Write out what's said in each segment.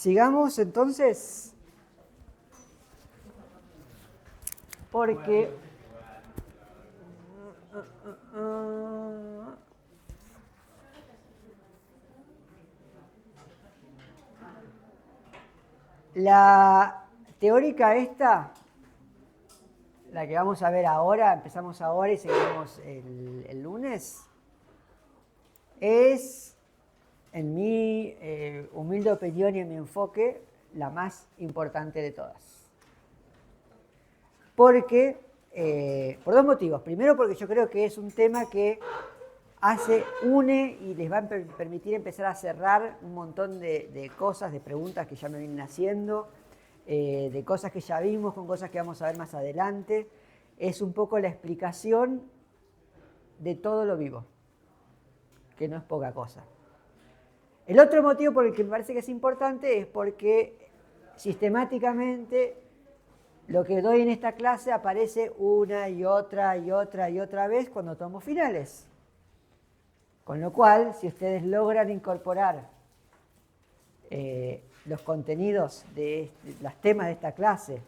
Sigamos entonces, porque la teórica esta, la que vamos a ver ahora, empezamos ahora y seguimos el lunes, es, en mi humilde opinión y en mi enfoque, la más importante de todas. Porque, por dos motivos. Primero, porque yo creo que es un tema que une y les va a permitir empezar a cerrar un montón de cosas, de preguntas que ya me vienen haciendo, de cosas que ya vimos, con cosas que vamos a ver más adelante. Es un poco la explicación de todo lo vivo, que no es poca cosa. El otro motivo por el que me parece que es importante es porque sistemáticamente lo que doy en esta clase aparece una y otra y otra y otra vez cuando tomo finales. Con lo cual, si ustedes logran incorporar los contenidos de los temas de esta clase,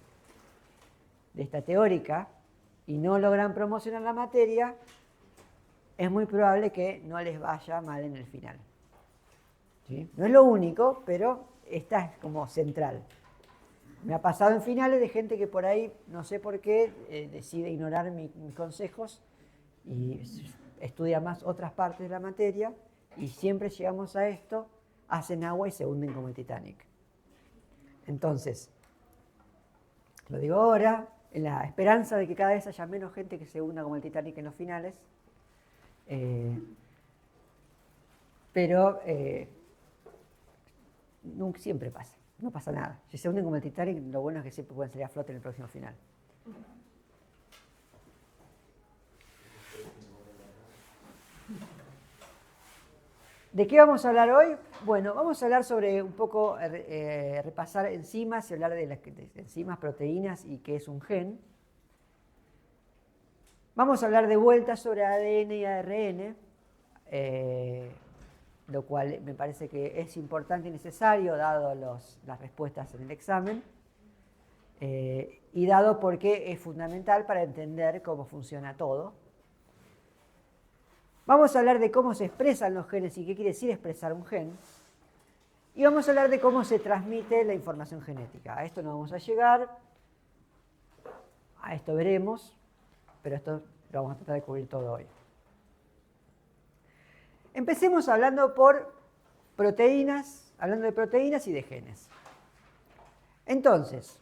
de esta teórica, y no logran promocionar la materia, es muy probable que no les vaya mal en el final. ¿Sí? No es lo único, pero esta es como central. Me ha pasado en finales de gente que por ahí, no sé por qué, decide ignorar mis consejos y estudia más otras partes de la materia, y siempre llegamos a esto, hacen agua y se hunden como el Titanic. Entonces, lo digo ahora, en la esperanza de que cada vez haya menos gente que se hunda como el Titanic en los finales, pero nunca, siempre pasa, no pasa nada. Si se hunden como el Titanic, lo bueno es que siempre pueden salir a flote en el próximo final. ¿De qué vamos a hablar hoy? Bueno, vamos a hablar sobre un poco, repasar enzimas y hablar de enzimas, proteínas y qué es un gen. Vamos a hablar de vuelta sobre ADN y ARN, lo cual me parece que es importante y necesario dado las respuestas en el examen, y dado porque es fundamental para entender cómo funciona todo. Vamos a hablar de cómo se expresan los genes y qué quiere decir expresar un gen. Y vamos a hablar de cómo se transmite la información genética. A esto no vamos a llegar, a esto veremos, pero esto lo vamos a tratar de cubrir todo hoy. Empecemos hablando de proteínas y de genes. Entonces,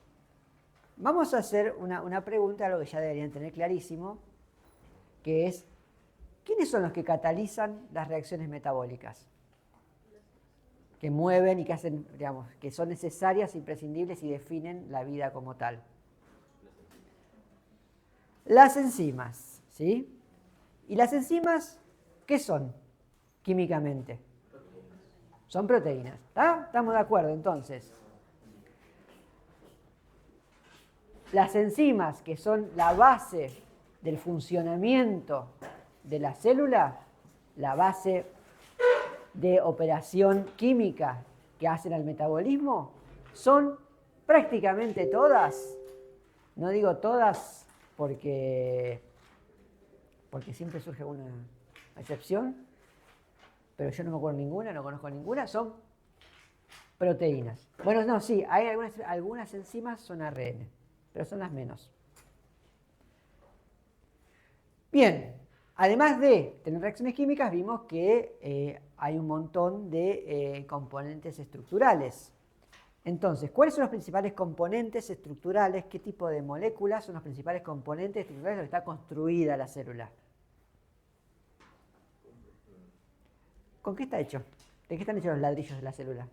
vamos a hacer una pregunta, algo que ya deberían tener clarísimo, que es, ¿quiénes son los que catalizan las reacciones metabólicas? Que mueven y que hacen, digamos, que son necesarias, imprescindibles y definen la vida como tal. Las enzimas, ¿sí? ¿Y las enzimas qué son químicamente? Son proteínas, ¿está? ¿Estamos de acuerdo entonces? Las enzimas, que son la base del funcionamiento de la célula, la base de operación química que hacen al metabolismo, son prácticamente todas, no digo todas porque siempre surge una excepción, pero yo no me acuerdo ninguna, no conozco ninguna, son proteínas. Bueno, no, sí, hay algunas enzimas son ARN, pero son las menos. Bien, además de tener reacciones químicas, vimos que hay un montón de componentes estructurales. Entonces, ¿cuáles son los principales componentes estructurales? ¿Qué tipo de moléculas son los principales componentes estructurales de lo que está construida la célula? ¿Con qué está hecho? ¿De qué están hechos los ladrillos de la célula?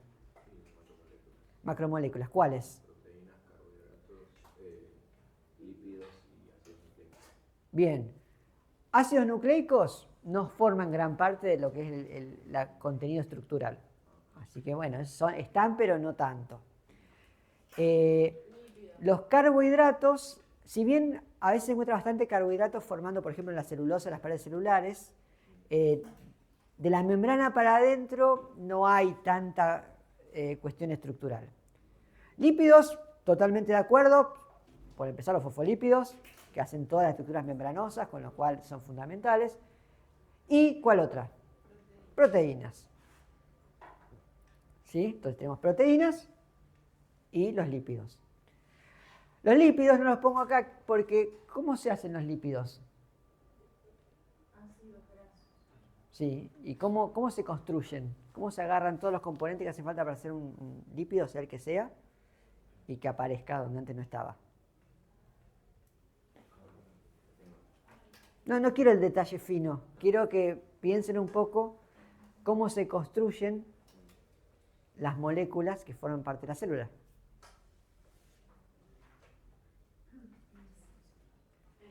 Macromoléculas. ¿Cuáles? Proteínas, carbohidratos, lípidos y ácidos nucleicos. Bien. Ácidos nucleicos no forman gran parte de lo que es el contenido estructural. Así que bueno, están pero no tanto. Los carbohidratos, si bien a veces se encuentra bastante carbohidratos formando, por ejemplo, en la celulosa, las paredes celulares, de la membrana para adentro no hay tanta cuestión estructural. Lípidos, totalmente de acuerdo. Por empezar, los fosfolípidos, que hacen todas las estructuras membranosas, con lo cual son fundamentales. ¿Y cuál otra? Proteínas. ¿Sí? Entonces tenemos proteínas y los lípidos. Los lípidos no los pongo acá porque ¿cómo se hacen los lípidos? Sí, ¿y cómo se construyen? ¿Cómo se agarran todos los componentes que hacen falta para hacer un lípido, sea el que sea, y que aparezca donde antes no estaba? No quiero el detalle fino, quiero que piensen un poco cómo se construyen las moléculas que forman parte de la célula.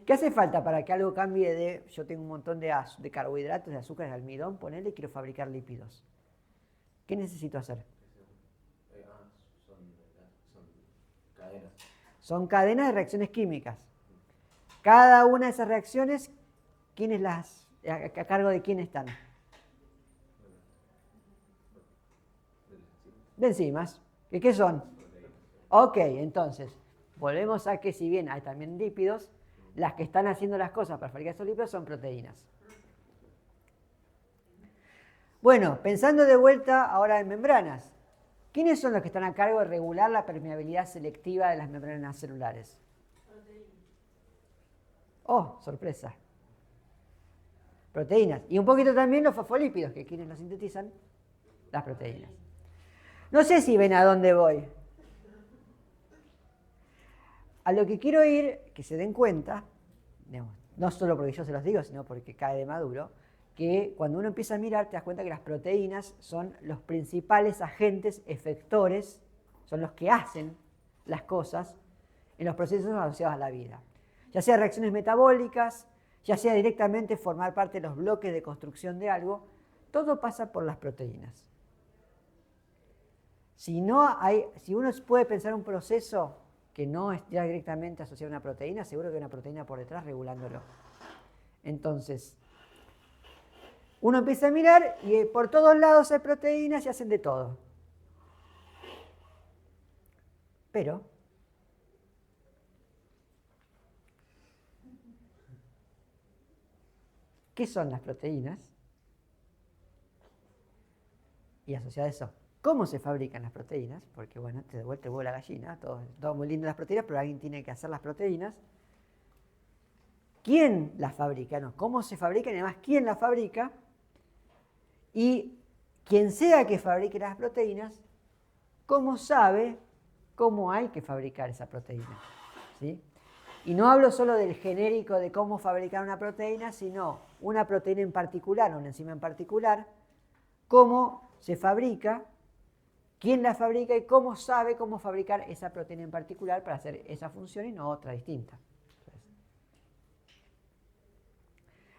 ¿Qué hace falta para que algo cambie de, yo tengo un montón de carbohidratos, de azúcares, de almidón, ponele, y quiero fabricar lípidos? ¿Qué necesito hacer? Son cadenas. Son cadenas de reacciones químicas. Cada una de esas reacciones, ¿a cargo de quién están? De enzimas. ¿Y qué son? Ok, entonces, volvemos a que si bien hay también lípidos, las que están haciendo las cosas para fabricar esos lípidos son proteínas. Bueno, pensando de vuelta ahora en membranas, ¿quiénes son los que están a cargo de regular la permeabilidad selectiva de las membranas celulares? Oh, sorpresa. Proteínas. Y un poquito también los fosfolípidos, que quienes los sintetizan, las proteínas. No sé si ven a dónde voy. A lo que quiero ir, que se den cuenta, digamos, no solo porque yo se los digo, sino porque cae de maduro, que cuando uno empieza a mirar te das cuenta que las proteínas son los principales agentes efectores, son los que hacen las cosas en los procesos asociados a la vida. Ya sea reacciones metabólicas, ya sea directamente formar parte de los bloques de construcción de algo, todo pasa por las proteínas. Si uno puede pensar un proceso que no esté directamente asociado a una proteína, seguro que hay una proteína por detrás regulándolo. Entonces, uno empieza a mirar y por todos lados hay proteínas y hacen de todo. Pero ¿qué son las proteínas? Y asociado a eso, ¿cómo se fabrican las proteínas? Porque bueno, te devuelve el huevo a la gallina, todo muy lindo las proteínas, pero alguien tiene que hacer las proteínas. ¿Quién las fabrica? No, ¿cómo se fabrican? Y además, ¿quién las fabrica? Y quien sea que fabrique las proteínas, ¿cómo sabe cómo hay que fabricar esa proteína? ¿Sí? Y no hablo solo del genérico de cómo fabricar una proteína, sino una proteína en particular, una enzima en particular, cómo se fabrica, quién la fabrica y cómo sabe cómo fabricar esa proteína en particular para hacer esa función y no otra distinta.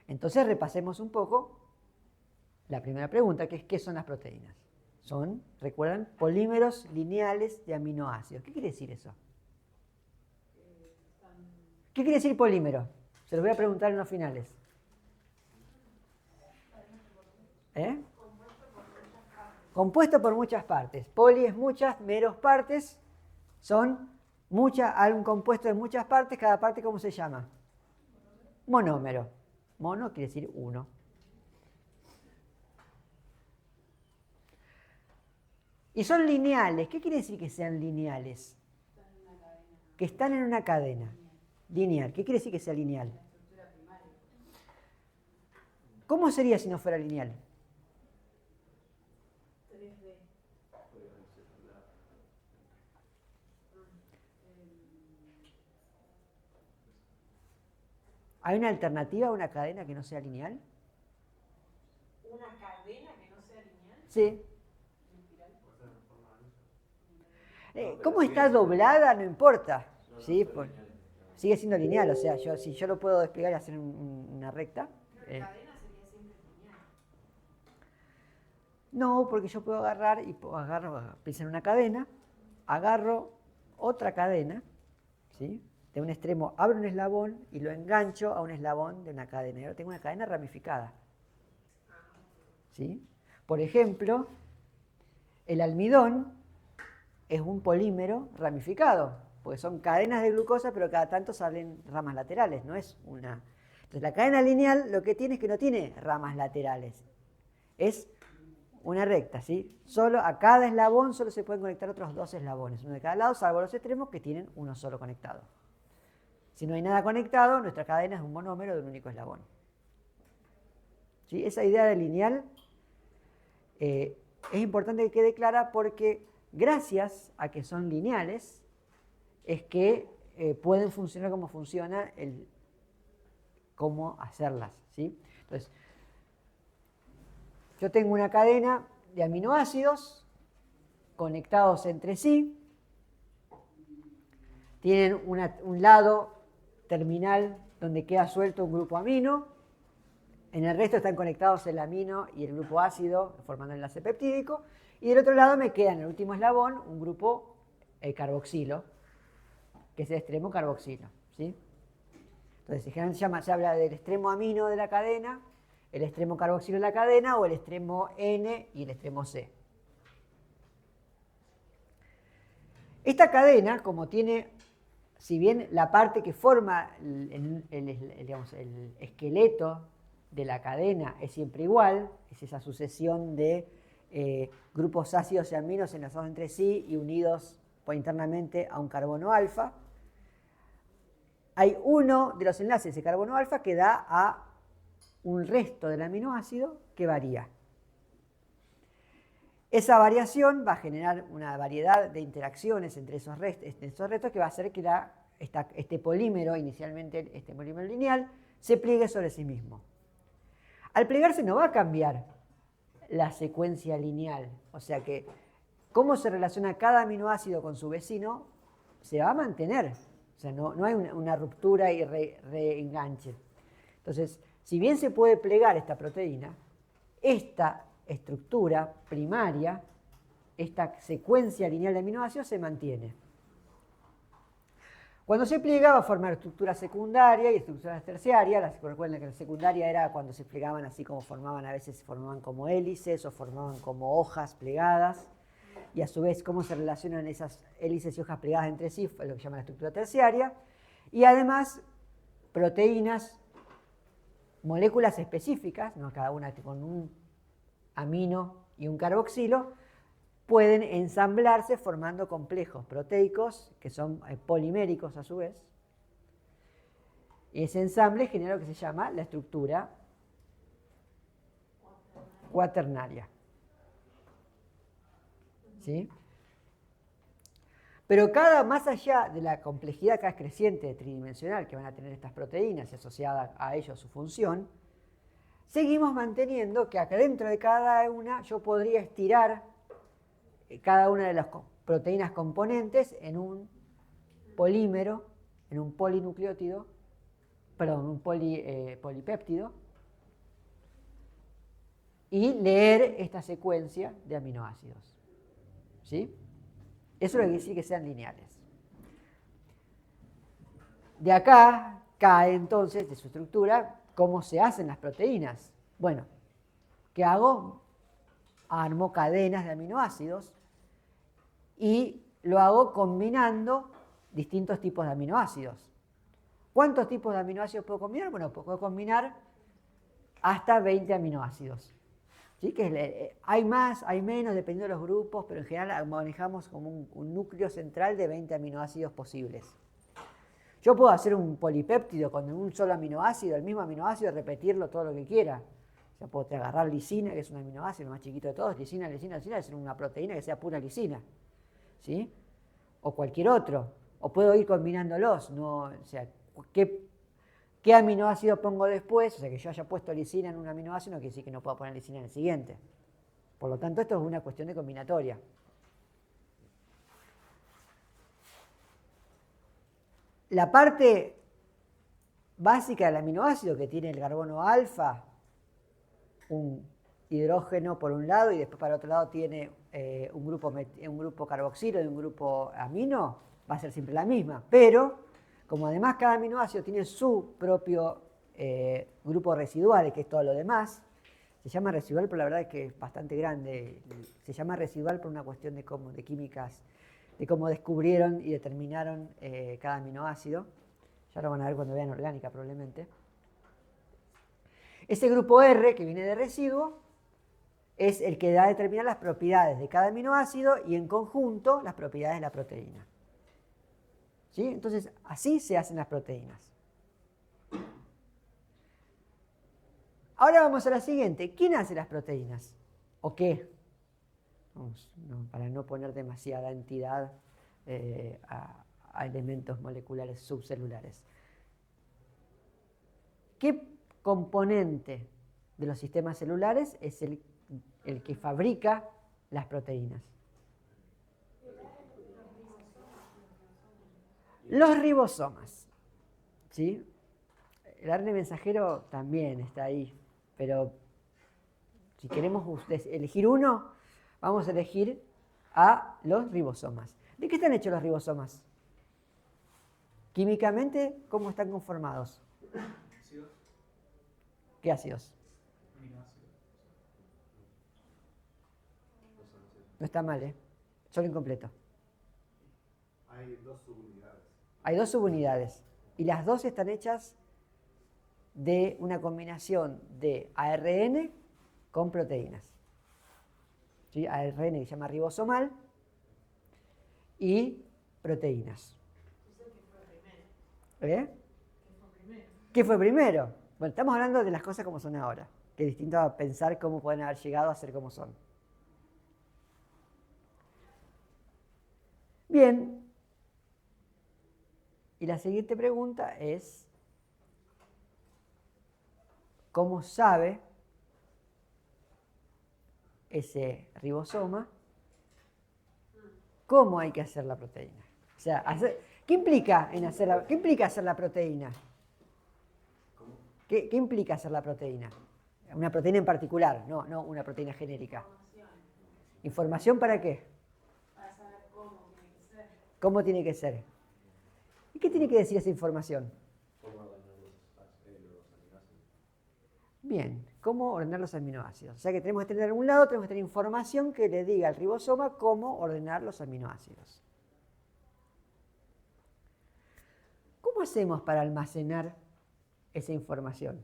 Entonces repasemos un poco la primera pregunta, que es ¿qué son las proteínas? Son, recuerdan, polímeros lineales de aminoácidos. ¿Qué quiere decir eso? ¿Qué quiere decir polímero? Se los voy a preguntar en los finales. Compuesto por muchas partes. Poli es muchas, meros partes. Son un compuesto de muchas partes. Cada parte, ¿cómo se llama? Monómero. Mono quiere decir uno. Y son lineales. ¿Qué quiere decir que sean lineales? Que están en una cadena. Lineal. ¿Qué quiere decir que sea lineal? ¿Cómo sería si no fuera lineal? ¿Hay una alternativa a una cadena que no sea lineal? ¿Una cadena que no sea lineal? Sí. ¿Cómo está doblada? No importa. ¿Sí? Sigue siendo lineal, o sea, si yo lo puedo desplegar y hacer una recta. Cadena sería siempre lineal. No, porque yo puedo agarrar piensa en una cadena, agarro otra cadena, ¿sí? De un extremo abro un eslabón y lo engancho a un eslabón de una cadena. Y ahora tengo una cadena ramificada. ¿Sí? Por ejemplo, El almidón es un polímero ramificado, porque son cadenas de glucosa, pero cada tanto salen ramas laterales, no es una. Entonces la cadena lineal lo que tiene es que no tiene ramas laterales, es una recta, ¿sí? Solo a cada eslabón solo se pueden conectar otros 2 eslabones, uno de cada lado, salvo los extremos que tienen uno solo conectado. Si no hay nada conectado, nuestra cadena es un monómero de un único eslabón. ¿Sí? Esa idea de lineal es importante que quede clara porque gracias a que son lineales es que pueden funcionar como funciona cómo hacerlas, ¿sí? Entonces, yo tengo una cadena de aminoácidos conectados entre sí, tienen un lado terminal donde queda suelto un grupo amino, en el resto están conectados el amino y el grupo ácido formando el enlace peptídico, y del otro lado me queda en el último eslabón un grupo carboxilo, que es el extremo carboxilo, ¿sí? Entonces, generalmente se habla del extremo amino de la cadena, el extremo carboxilo de la cadena o el extremo N y el extremo C. Esta cadena, como tiene, si bien la parte que forma el esqueleto de la cadena es siempre igual, es esa sucesión de grupos ácidos y aminos enlazados entre sí y unidos internamente a un carbono alfa, hay uno de los enlaces de carbono alfa que da a un resto del aminoácido que varía. Esa variación va a generar una variedad de interacciones entre esos restos que va a hacer que este polímero, inicialmente este polímero lineal, se pliegue sobre sí mismo. Al plegarse no va a cambiar la secuencia lineal, o sea que cómo se relaciona cada aminoácido con su vecino se va a mantener, o sea, no hay una ruptura y reenganche. Entonces, si bien se puede plegar esta proteína, esta estructura primaria, esta secuencia lineal de aminoácidos se mantiene. Cuando se pliega va a formar estructura secundaria y estructuras terciarias. Recuerden que la secundaria era cuando se plegaban así como formaban, a veces se formaban como hélices o formaban como hojas plegadas. Y a su vez cómo se relacionan esas hélices y hojas plegadas entre sí, es lo que se llama la estructura terciaria. Y además proteínas, moléculas específicas, ¿no? Cada una con un amino y un carboxilo, pueden ensamblarse formando complejos proteicos que son poliméricos a su vez. Y ese ensamble genera lo que se llama la estructura cuaternaria. ¿Sí? Pero más allá de la complejidad cada vez creciente tridimensional que van a tener estas proteínas y asociada a ello su función, seguimos manteniendo que acá dentro de cada una yo podría estirar cada una de las proteínas componentes en un polímero, en un polinucleótido, perdón, un polipéptido, y leer esta secuencia de aminoácidos. ¿Sí? Eso es lo que quiere decir que sean lineales. De acá cae entonces, de su estructura, cómo se hacen las proteínas. Bueno, ¿qué hago? Armo cadenas de aminoácidos y lo hago combinando distintos tipos de aminoácidos. ¿Cuántos tipos de aminoácidos puedo combinar? Bueno, puedo combinar hasta 20 aminoácidos. ¿Sí? Que hay más, hay menos, dependiendo de los grupos, pero en general manejamos como un núcleo central de 20 aminoácidos posibles. Yo puedo hacer un polipéptido con un solo aminoácido, el mismo aminoácido, repetirlo todo lo que quiera. O sea, puedo agarrar lisina, que es un aminoácido, el más chiquito de todos, lisina, hacer una proteína que sea pura lisina. ¿Sí? O cualquier otro. O puedo ir combinándolos. No, o sea, ¿qué aminoácido pongo después? O sea, que yo haya puesto lisina en un aminoácido no quiere decir que no pueda poner lisina en el siguiente. Por lo tanto, esto es una cuestión de combinatoria. La parte básica del aminoácido que tiene el carbono alfa, un hidrógeno por un lado y después para otro lado tiene un grupo carboxilo y un grupo amino, va a ser siempre la misma. Pero, como además cada aminoácido tiene su propio grupo residual, que es todo lo demás, Se llama residual, pero la verdad es que es bastante grande. Se llama residual por una cuestión de químicas, de cómo descubrieron y determinaron cada aminoácido. Ya lo van a ver cuando vean orgánica probablemente. Ese grupo R, que viene de residuo, es el que da a determinar las propiedades de cada aminoácido y en conjunto las propiedades de la proteína. ¿Sí? Entonces, así se hacen las proteínas. Ahora vamos a la siguiente. ¿Quién hace las proteínas? ¿O qué? Para no poner demasiada entidad a elementos moleculares subcelulares. ¿Qué componente de los sistemas celulares es el que fabrica las proteínas? Los ribosomas. ¿Sí? El ARN mensajero también está ahí, pero si queremos elegir uno, vamos a elegir a los ribosomas. ¿De qué están hechos los ribosomas? Químicamente, ¿cómo están conformados? Ácidos. ¿Qué ácidos? Aminoácidos. No está mal, ¿eh? Solo incompleto. Hay dos subunidades. Hay dos subunidades y las dos están hechas de una combinación de ARN con proteínas. ¿Sí? ARN que se llama ribosomal y proteínas. ¿Eh? ¿Qué fue primero? Bueno, estamos hablando de las cosas como son ahora, que es distinto a pensar cómo pueden haber llegado a ser como son. Bien. Y la siguiente pregunta es, ¿cómo sabe ese ribosoma cómo hay que hacer la proteína? O sea, ¿qué implica hacer la proteína? ¿Qué implica hacer la proteína? Una proteína en particular, no una proteína genérica. ¿Información para qué? Para saber cómo tiene que ser. ¿Cómo tiene que ser? ¿Y qué tiene que decir esa información? ¿Cómo ordenar los aminoácidos? Bien, ¿cómo ordenar los aminoácidos? O sea que tenemos que tener de un lado, tenemos que tener información que le diga al ribosoma cómo ordenar los aminoácidos. ¿Cómo hacemos para almacenar esa información?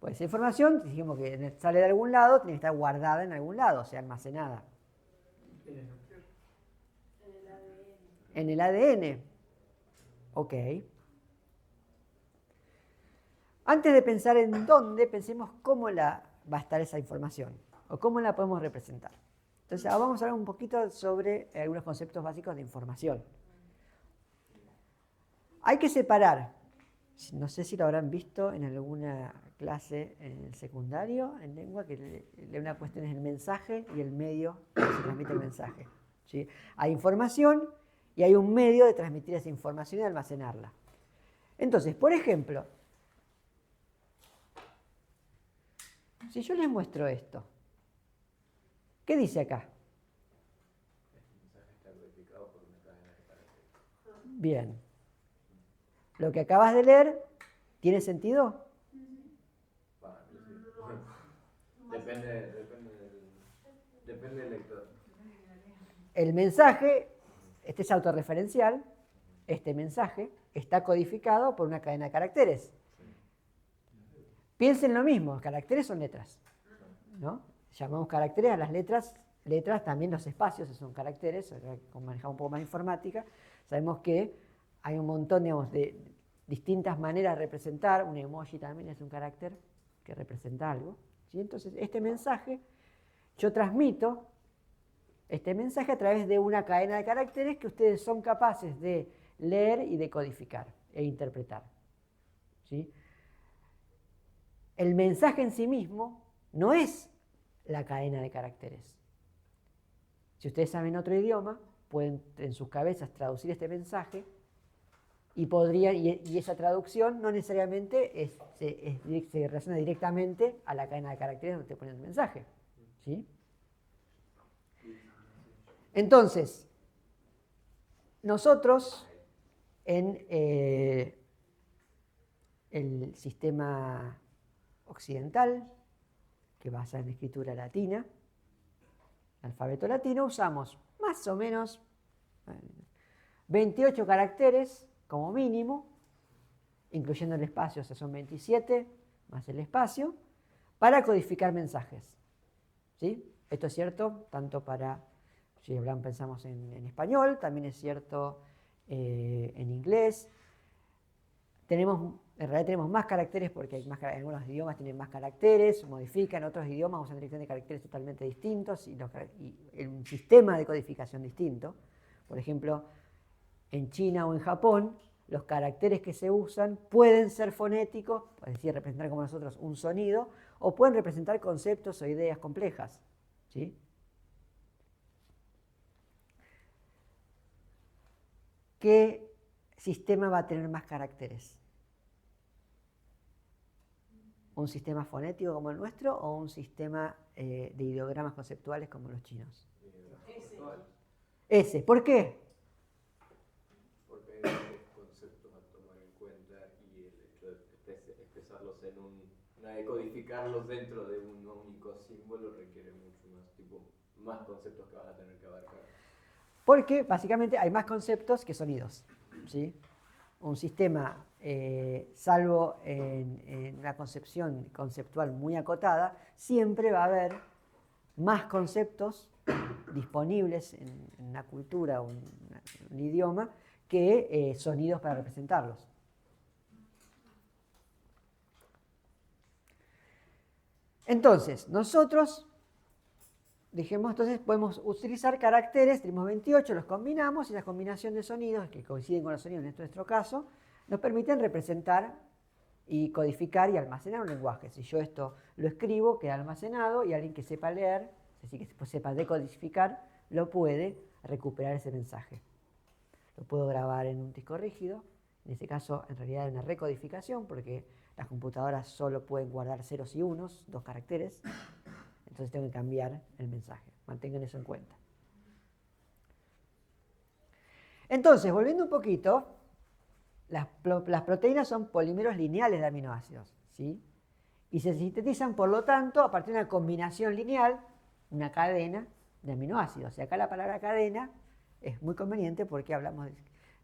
Pues esa información, dijimos que sale de algún lado, tiene que estar guardada en algún lado, o sea, almacenada. En el ADN. Ok. Antes de pensar en dónde, pensemos cómo va a estar esa información o cómo la podemos representar. Entonces, ahora vamos a hablar un poquito sobre algunos conceptos básicos de información. Hay que separar, no sé si lo habrán visto en alguna clase en el secundario, en lengua, que una cuestión es el mensaje y el medio que se transmite el mensaje. ¿Sí? Hay información y hay un medio de transmitir esa información y de almacenarla. Entonces, por ejemplo, si yo les muestro esto, ¿qué dice acá? Este mensaje está codificado por una cadena de caracteres. Bien. Lo que acabas de leer, ¿tiene sentido? Para mí sí. Depende del lector. El mensaje, este es autorreferencial, este mensaje está codificado por una cadena de caracteres. Piensen lo mismo, caracteres son letras, ¿no? Llamamos caracteres a las letras, también los espacios son caracteres, como manejamos un poco más informática, sabemos que hay un montón, digamos, de distintas maneras de representar, un emoji también es un carácter que representa algo, ¿sí? Entonces, este mensaje, yo transmito este mensaje a través de una cadena de caracteres que ustedes son capaces de leer y de codificar e interpretar, ¿sí? El mensaje en sí mismo no es la cadena de caracteres. Si ustedes saben otro idioma, pueden en sus cabezas traducir este mensaje y esa traducción no necesariamente se relaciona directamente a la cadena de caracteres donde te ponen el mensaje, ¿sí? Entonces, nosotros en el sistema occidental que basa en escritura latina, alfabeto latino, usamos más o menos 28 caracteres como mínimo, incluyendo el espacio, o sea, son 27 más el espacio, para codificar mensajes. ¿Sí? Esto es cierto tanto para, si pensamos en español, también es cierto en inglés. En realidad tenemos más caracteres porque algunos idiomas tienen más caracteres, modifican, otros idiomas usan dirección de caracteres totalmente distintos y un sistema de codificación distinto. Por ejemplo, en China o en Japón, los caracteres que se usan pueden ser fonéticos, es decir, representar como nosotros un sonido, o pueden representar conceptos o ideas complejas. ¿Sí? ¿Qué sistema va a tener más caracteres? ¿Un sistema fonético como el nuestro o un sistema de ideogramas conceptuales como los chinos? Ese. ¿Por qué? Porque hay varios conceptos a tomar en cuenta y el hecho de expresarlos de codificarlos dentro de un único símbolo requiere mucho más conceptos que vas a tener que abarcar. Porque básicamente hay más conceptos que sonidos. ¿Sí? Un sistema, salvo en una concepción conceptual muy acotada, siempre va a haber más conceptos disponibles en una cultura o un idioma que sonidos para representarlos. Entonces, nosotros podemos utilizar caracteres, tenemos 28, los combinamos y la combinación de sonidos, que coinciden con los sonidos en nuestro caso, nos permiten representar y codificar y almacenar un lenguaje. Si yo esto lo escribo, queda almacenado y alguien que sepa leer, es decir, que sepa decodificar, lo puede recuperar ese mensaje. Lo puedo grabar en un disco rígido, en este caso en realidad es una recodificación porque las computadoras solo pueden guardar ceros y unos, 2 caracteres. Entonces tengo que cambiar el mensaje. Mantengan eso en cuenta. Entonces, volviendo un poquito, las proteínas son polímeros lineales de aminoácidos, ¿sí? Y se sintetizan, por lo tanto, a partir de una combinación lineal, una cadena de aminoácidos. Y acá la palabra cadena es muy conveniente porque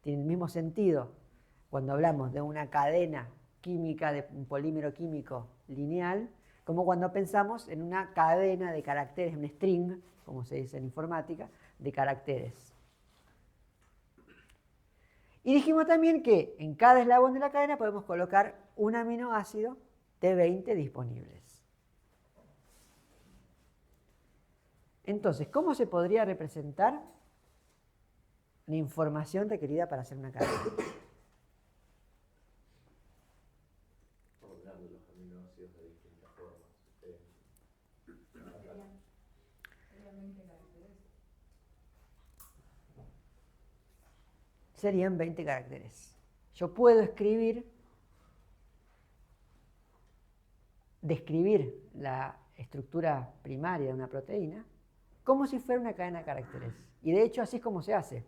tiene el mismo sentido cuando hablamos de una cadena química, de un polímero químico lineal, como cuando pensamos en una cadena de caracteres, un string, como se dice en informática, de caracteres. Y dijimos también que en cada eslabón de la cadena podemos colocar un aminoácido de 20 disponibles. Entonces, ¿cómo se podría representar la información requerida para hacer una cadena? Ordenando los aminoácidos de distintas formas. Serían 20 caracteres. Yo puedo describir la estructura primaria de una proteína como si fuera una cadena de caracteres. Y de hecho así es como se hace.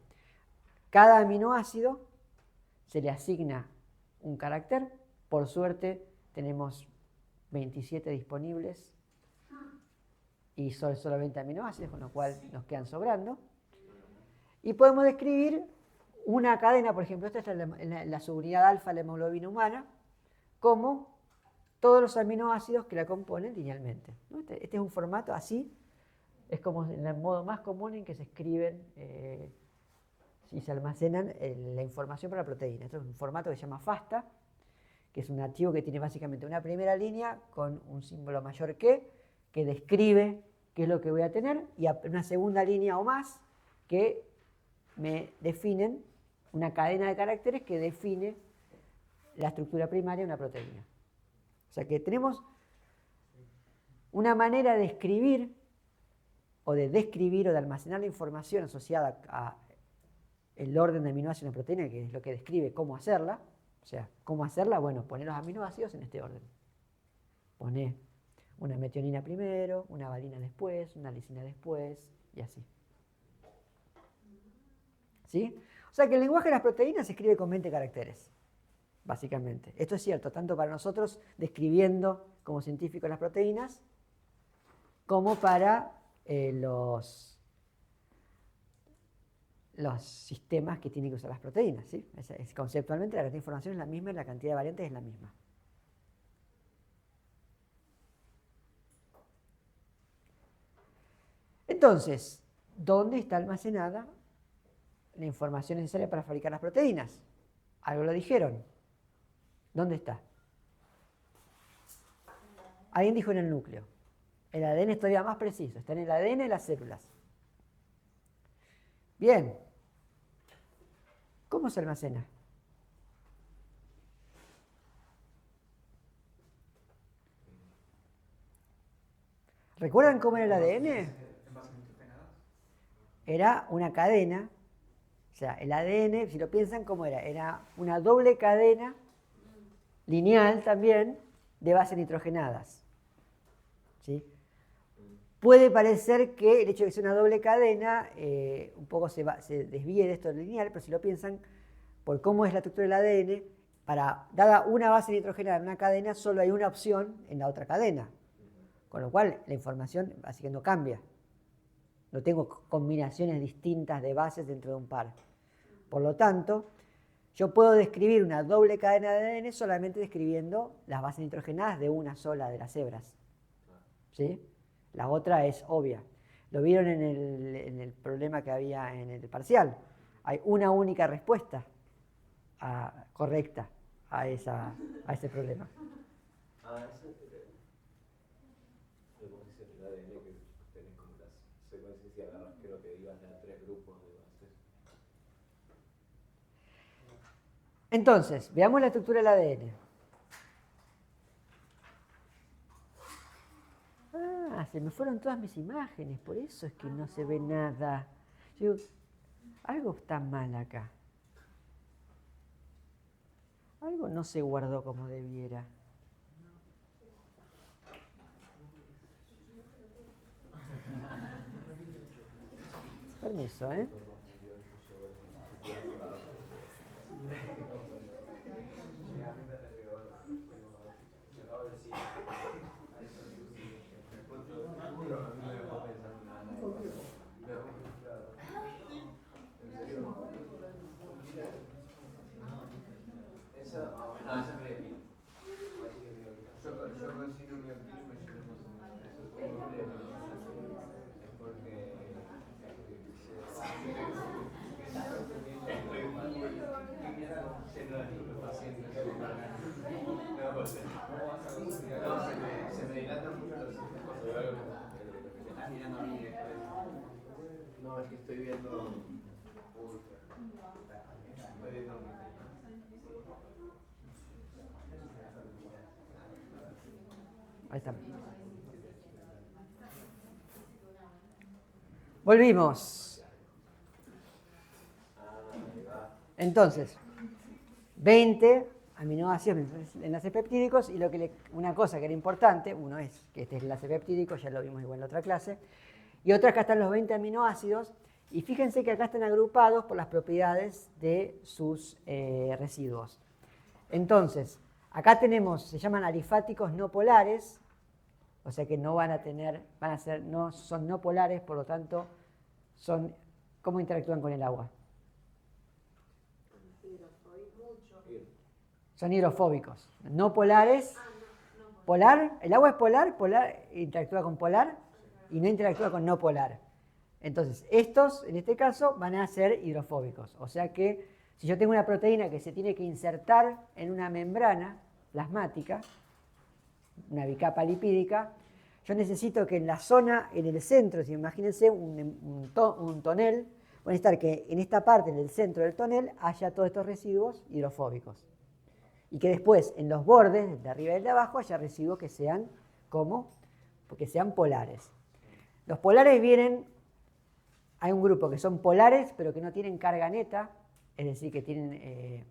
Cada aminoácido se le asigna un carácter. Por suerte tenemos 27 disponibles y son solo 20 aminoácidos, con lo cual nos quedan sobrando. Y podemos describir una cadena, por ejemplo, esta es la subunidad alfa de la hemoglobina humana, como todos los aminoácidos que la componen linealmente. ¿No? Este es un formato así, es como el modo más común en que se escriben y se almacenan la información para la proteína. Esto es un formato que se llama FASTA, que es un archivo que tiene básicamente una primera línea con un símbolo mayor que describe qué es lo que voy a tener, y una segunda línea o más que me definen una cadena de caracteres que define la estructura primaria de una proteína. O sea que tenemos una manera de escribir o de describir o de almacenar la información asociada a el orden de aminoácidos de una proteína, que es lo que describe cómo hacerla. O sea, ¿cómo hacerla? Bueno, poner los aminoácidos en este orden. Poner una metionina primero, una valina después, una lisina después, y así. ¿Sí? O sea que el lenguaje de las proteínas se escribe con 20 caracteres, básicamente. Esto es cierto, tanto para nosotros describiendo como científicos las proteínas, como para los sistemas que tienen que usar las proteínas. ¿Sí? Conceptualmente la cantidad de información es la misma y la cantidad de variantes es la misma. Entonces, ¿dónde está almacenada la información necesaria para fabricar las proteínas? Algo lo dijeron. ¿Dónde está? Alguien dijo en el núcleo. El ADN es todavía más preciso. Está en el ADN de las células. Bien. ¿Cómo se almacena? ¿Recuerdan cómo era el ADN? Envases nitrogenados. Era una cadena. O sea, el ADN, si lo piensan, ¿cómo era? Era una doble cadena, lineal también, de bases nitrogenadas. ¿Sí? Puede parecer que el hecho de que sea una doble cadena un poco se desvíe de esto lineal, pero si lo piensan, por cómo es la estructura del ADN, dada una base nitrogenada en una cadena, solo hay una opción en la otra cadena. Con lo cual, la información básicamente no cambia. No tengo combinaciones distintas de bases dentro de un par. Por lo tanto, yo puedo describir una doble cadena de ADN solamente describiendo las bases nitrogenadas de una sola de las hebras. ¿Sí? La otra es obvia. Lo vieron en el problema que había en el parcial. Hay una única respuesta correcta a ese problema. Eso vos dices el ADN que tenés como las secuencias y agarras, creo que ibas a 3 grupos de bases. Entonces, veamos la estructura del ADN. Se me fueron todas mis imágenes, por eso es que no se ve nada. Yo digo, algo está mal acá. Algo no se guardó como debiera. Permiso, ¿eh? No, es que estoy viendo. Ahí está. Volvimos. Entonces, 20 aminoácidos, enlaces peptídicos, y una cosa que era importante, uno es que este es el enlace peptídico, ya lo vimos igual en la otra clase, y otra acá están los 20 aminoácidos, y fíjense que acá están agrupados por las propiedades de sus residuos. Entonces, acá tenemos, se llaman alifáticos no polares, o sea que no van a tener, son no polares, por lo tanto, ¿cómo interactúan con el agua? Son hidrofóbicos. No polares. Polar, el agua es polar, interactúa con polar y no interactúa con no polar. Entonces, estos, en este caso, van a ser hidrofóbicos. O sea que, si yo tengo una proteína que se tiene que insertar en una membrana plasmática, una bicapa lipídica, yo necesito que en la zona, en el centro, si imagínense un tonel, voy a necesitar que en esta parte, en el centro del tonel, haya todos estos residuos hidrofóbicos. Y que después, en los bordes, de arriba y de abajo, haya residuos que sean, ¿cómo? Porque sean polares. Los polares hay un grupo que son polares, pero que no tienen carga neta, es decir, que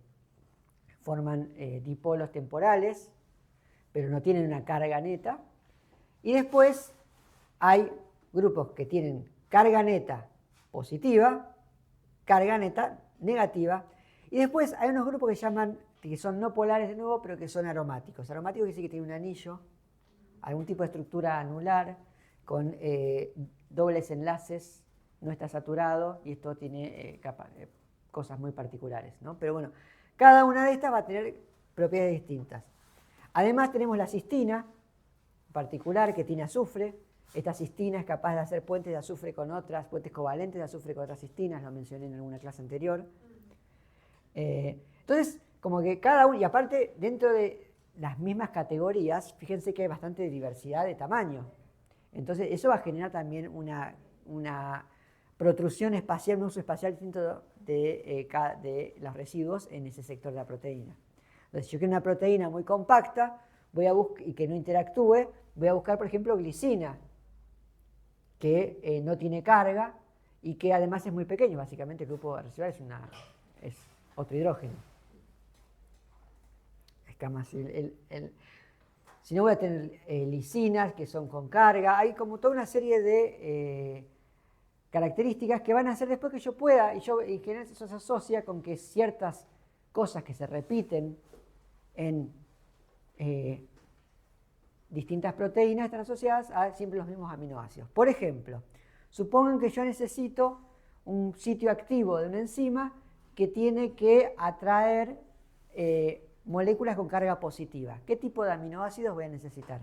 forman dipolos temporales, pero no tienen una carga neta. Y después hay grupos que tienen carga neta positiva, carga neta negativa, y después hay unos grupos que son no polares de nuevo, pero que son aromáticos. Aromáticos quiere decir que tienen un anillo, algún tipo de estructura anular, con dobles enlaces, no está saturado y esto tiene cosas muy particulares, ¿no? Pero bueno, cada una de estas va a tener propiedades distintas. Además tenemos la cistina particular que tiene azufre. Esta cistina es capaz de hacer puentes de azufre con otras, puentes covalentes de azufre con otras cistinas, lo mencioné en alguna clase anterior. Entonces, como que cada uno, y aparte dentro de las mismas categorías, fíjense que hay bastante diversidad de tamaño. Entonces, eso va a generar también una protrusión espacial, un uso espacial distinto de los residuos en ese sector de la proteína. Entonces, si yo quiero una proteína muy compacta y que no interactúe, voy a buscar, por ejemplo, glicina, que no tiene carga y que además es muy pequeño. Básicamente el grupo residual es otro hidrógeno. Si no, voy a tener lisinas que son con carga. Hay como toda una serie de características que van a hacer después que yo pueda, y en general eso se asocia con que ciertas cosas que se repiten en distintas proteínas están asociadas a siempre los mismos aminoácidos. Por ejemplo, supongan que yo necesito un sitio activo de una enzima que tiene que atraer moléculas con carga positiva. ¿Qué tipo de aminoácidos voy a necesitar?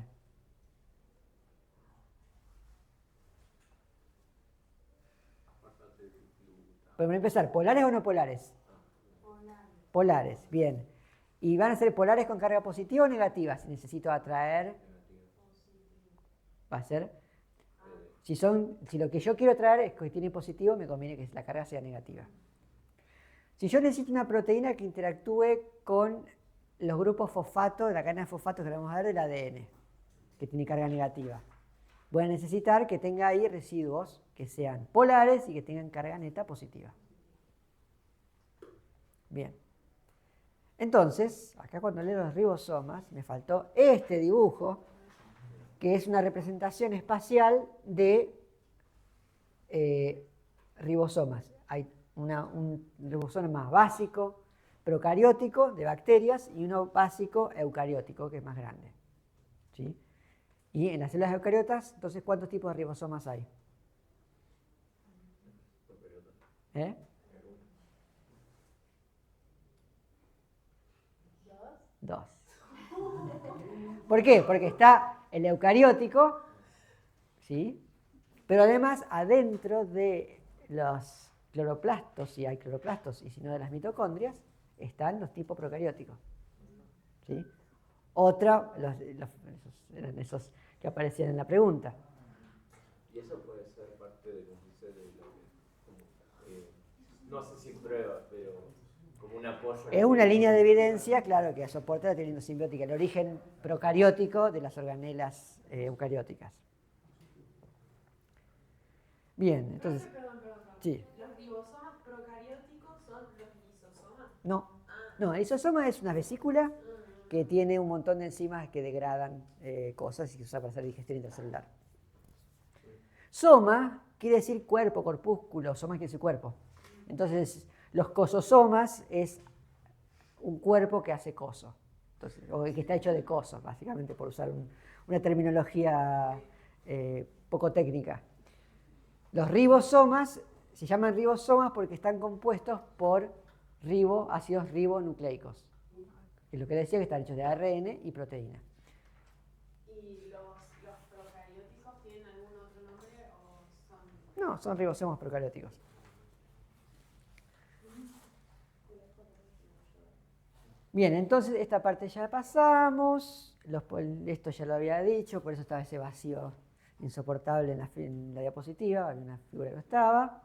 Podemos empezar, ¿polares o no polares? Polares, bien. ¿Y van a ser polares con carga positiva o negativa? Si necesito atraer, va a ser. Si lo que yo quiero atraer es que tiene positivo, me conviene que la carga sea negativa. Si yo necesito una proteína que interactúe con los grupos fosfato, de la cadena de fosfatos que le vamos a dar del ADN, que tiene carga negativa, voy a necesitar que tenga ahí residuos que sean polares y que tengan carga neta positiva. Bien. Entonces, acá cuando leo los ribosomas, me faltó este dibujo, que es una representación espacial de ribosomas. Hay un ribosoma básico, procariótico, de bacterias, y uno básico, eucariótico, que es más grande. ¿Sí? Y en las células eucariotas, entonces, ¿cuántos tipos de ribosomas hay? ¿Eh? Dos. ¿Por qué? Porque está el eucariótico, ¿sí? Pero además adentro de los cloroplastos, si hay cloroplastos y si no de las mitocondrias, están los tipos procarióticos, ¿sí? Eran esos que aparecían en la pregunta. Y eso puede ser parte de no sé si prueba, pero como un apoyo. Es una línea de evidencia, claro, que soporta la teoría simbiótica, el origen procariótico de las organelas eucarióticas. Bien, entonces. Perdón. Sí. ¿Los ribosomas procarióticos son los lisosomas? No, el lisosoma es una vesícula que tiene un montón de enzimas que degradan cosas y se usa para hacer digestión intracelular. Soma quiere decir cuerpo, corpúsculo, soma quiere decir cuerpo. Entonces, los cososomas es un cuerpo que hace coso, entonces, o que está hecho de cosos, básicamente, por usar una terminología poco técnica. Los ribosomas se llaman ribosomas porque están compuestos por ácidos ribonucleicos. Es lo que decía, que están hechos de ARN y proteína. ¿Y los procarióticos tienen algún otro nombre o son...? No, son ribosomas procarióticos. Bien, entonces esta parte ya pasamos, esto ya lo había dicho, por eso estaba ese vacío insoportable en la diapositiva, había una figura que no estaba.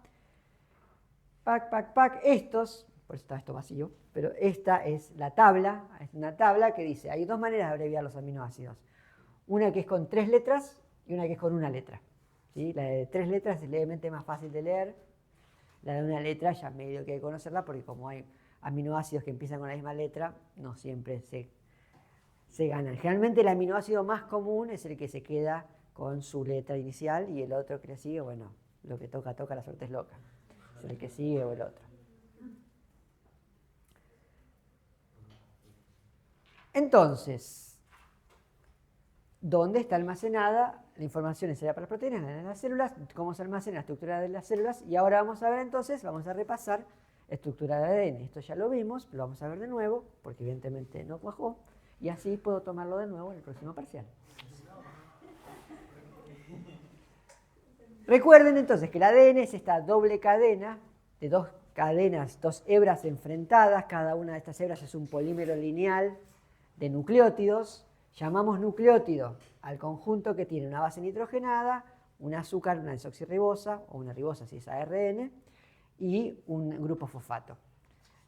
Estos, por eso está esto vacío, pero esta es la tabla, es una tabla que dice, hay dos maneras de abreviar los aminoácidos. Una que es con 3 letras y una que es con una letra. ¿Sí? La de 3 letras es levemente más fácil de leer, la de una letra ya medio que hay que conocerla porque como hay aminoácidos que empiezan con la misma letra, no siempre se ganan. Generalmente el aminoácido más común es el que se queda con su letra inicial y el otro que le sigue, bueno, lo que toca, la suerte es loca. Es el que sigue o el otro. Entonces, dónde está almacenada la información necesaria para las proteínas en las células, cómo se almacena la estructura de las células, y ahora vamos a ver entonces, vamos a repasar estructura de ADN. Esto ya lo vimos, lo vamos a ver de nuevo, porque evidentemente no cuajó, y así puedo tomarlo de nuevo en el próximo parcial. Recuerden entonces que el ADN es esta doble cadena de dos cadenas, dos hebras enfrentadas. Cada una de estas hebras es un polímero lineal de nucleótidos. Llamamos nucleótido al conjunto que tiene una base nitrogenada, un azúcar, una desoxirribosa, o una ribosa si es ARN, y un grupo fosfato.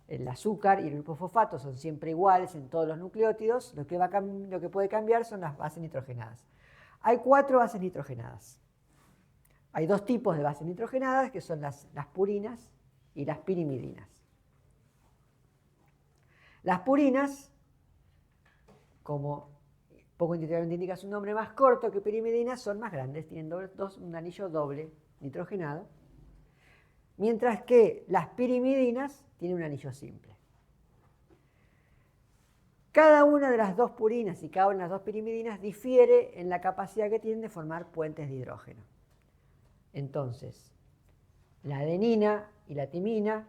El azúcar y el grupo fosfato son siempre iguales en todos los nucleótidos. Lo que puede cambiar son las bases nitrogenadas. Hay 4 bases nitrogenadas. Hay 2 tipos de bases nitrogenadas, que son las purinas y las pirimidinas. Las purinas, como poco intuitivamente indica su nombre, más corto que pirimidinas, son más grandes, tienen un anillo doble nitrogenado, mientras que las pirimidinas tienen un anillo simple. Cada una de las 2 purinas y cada una de las 2 pirimidinas difiere en la capacidad que tienen de formar puentes de hidrógeno. Entonces, la adenina y la timina,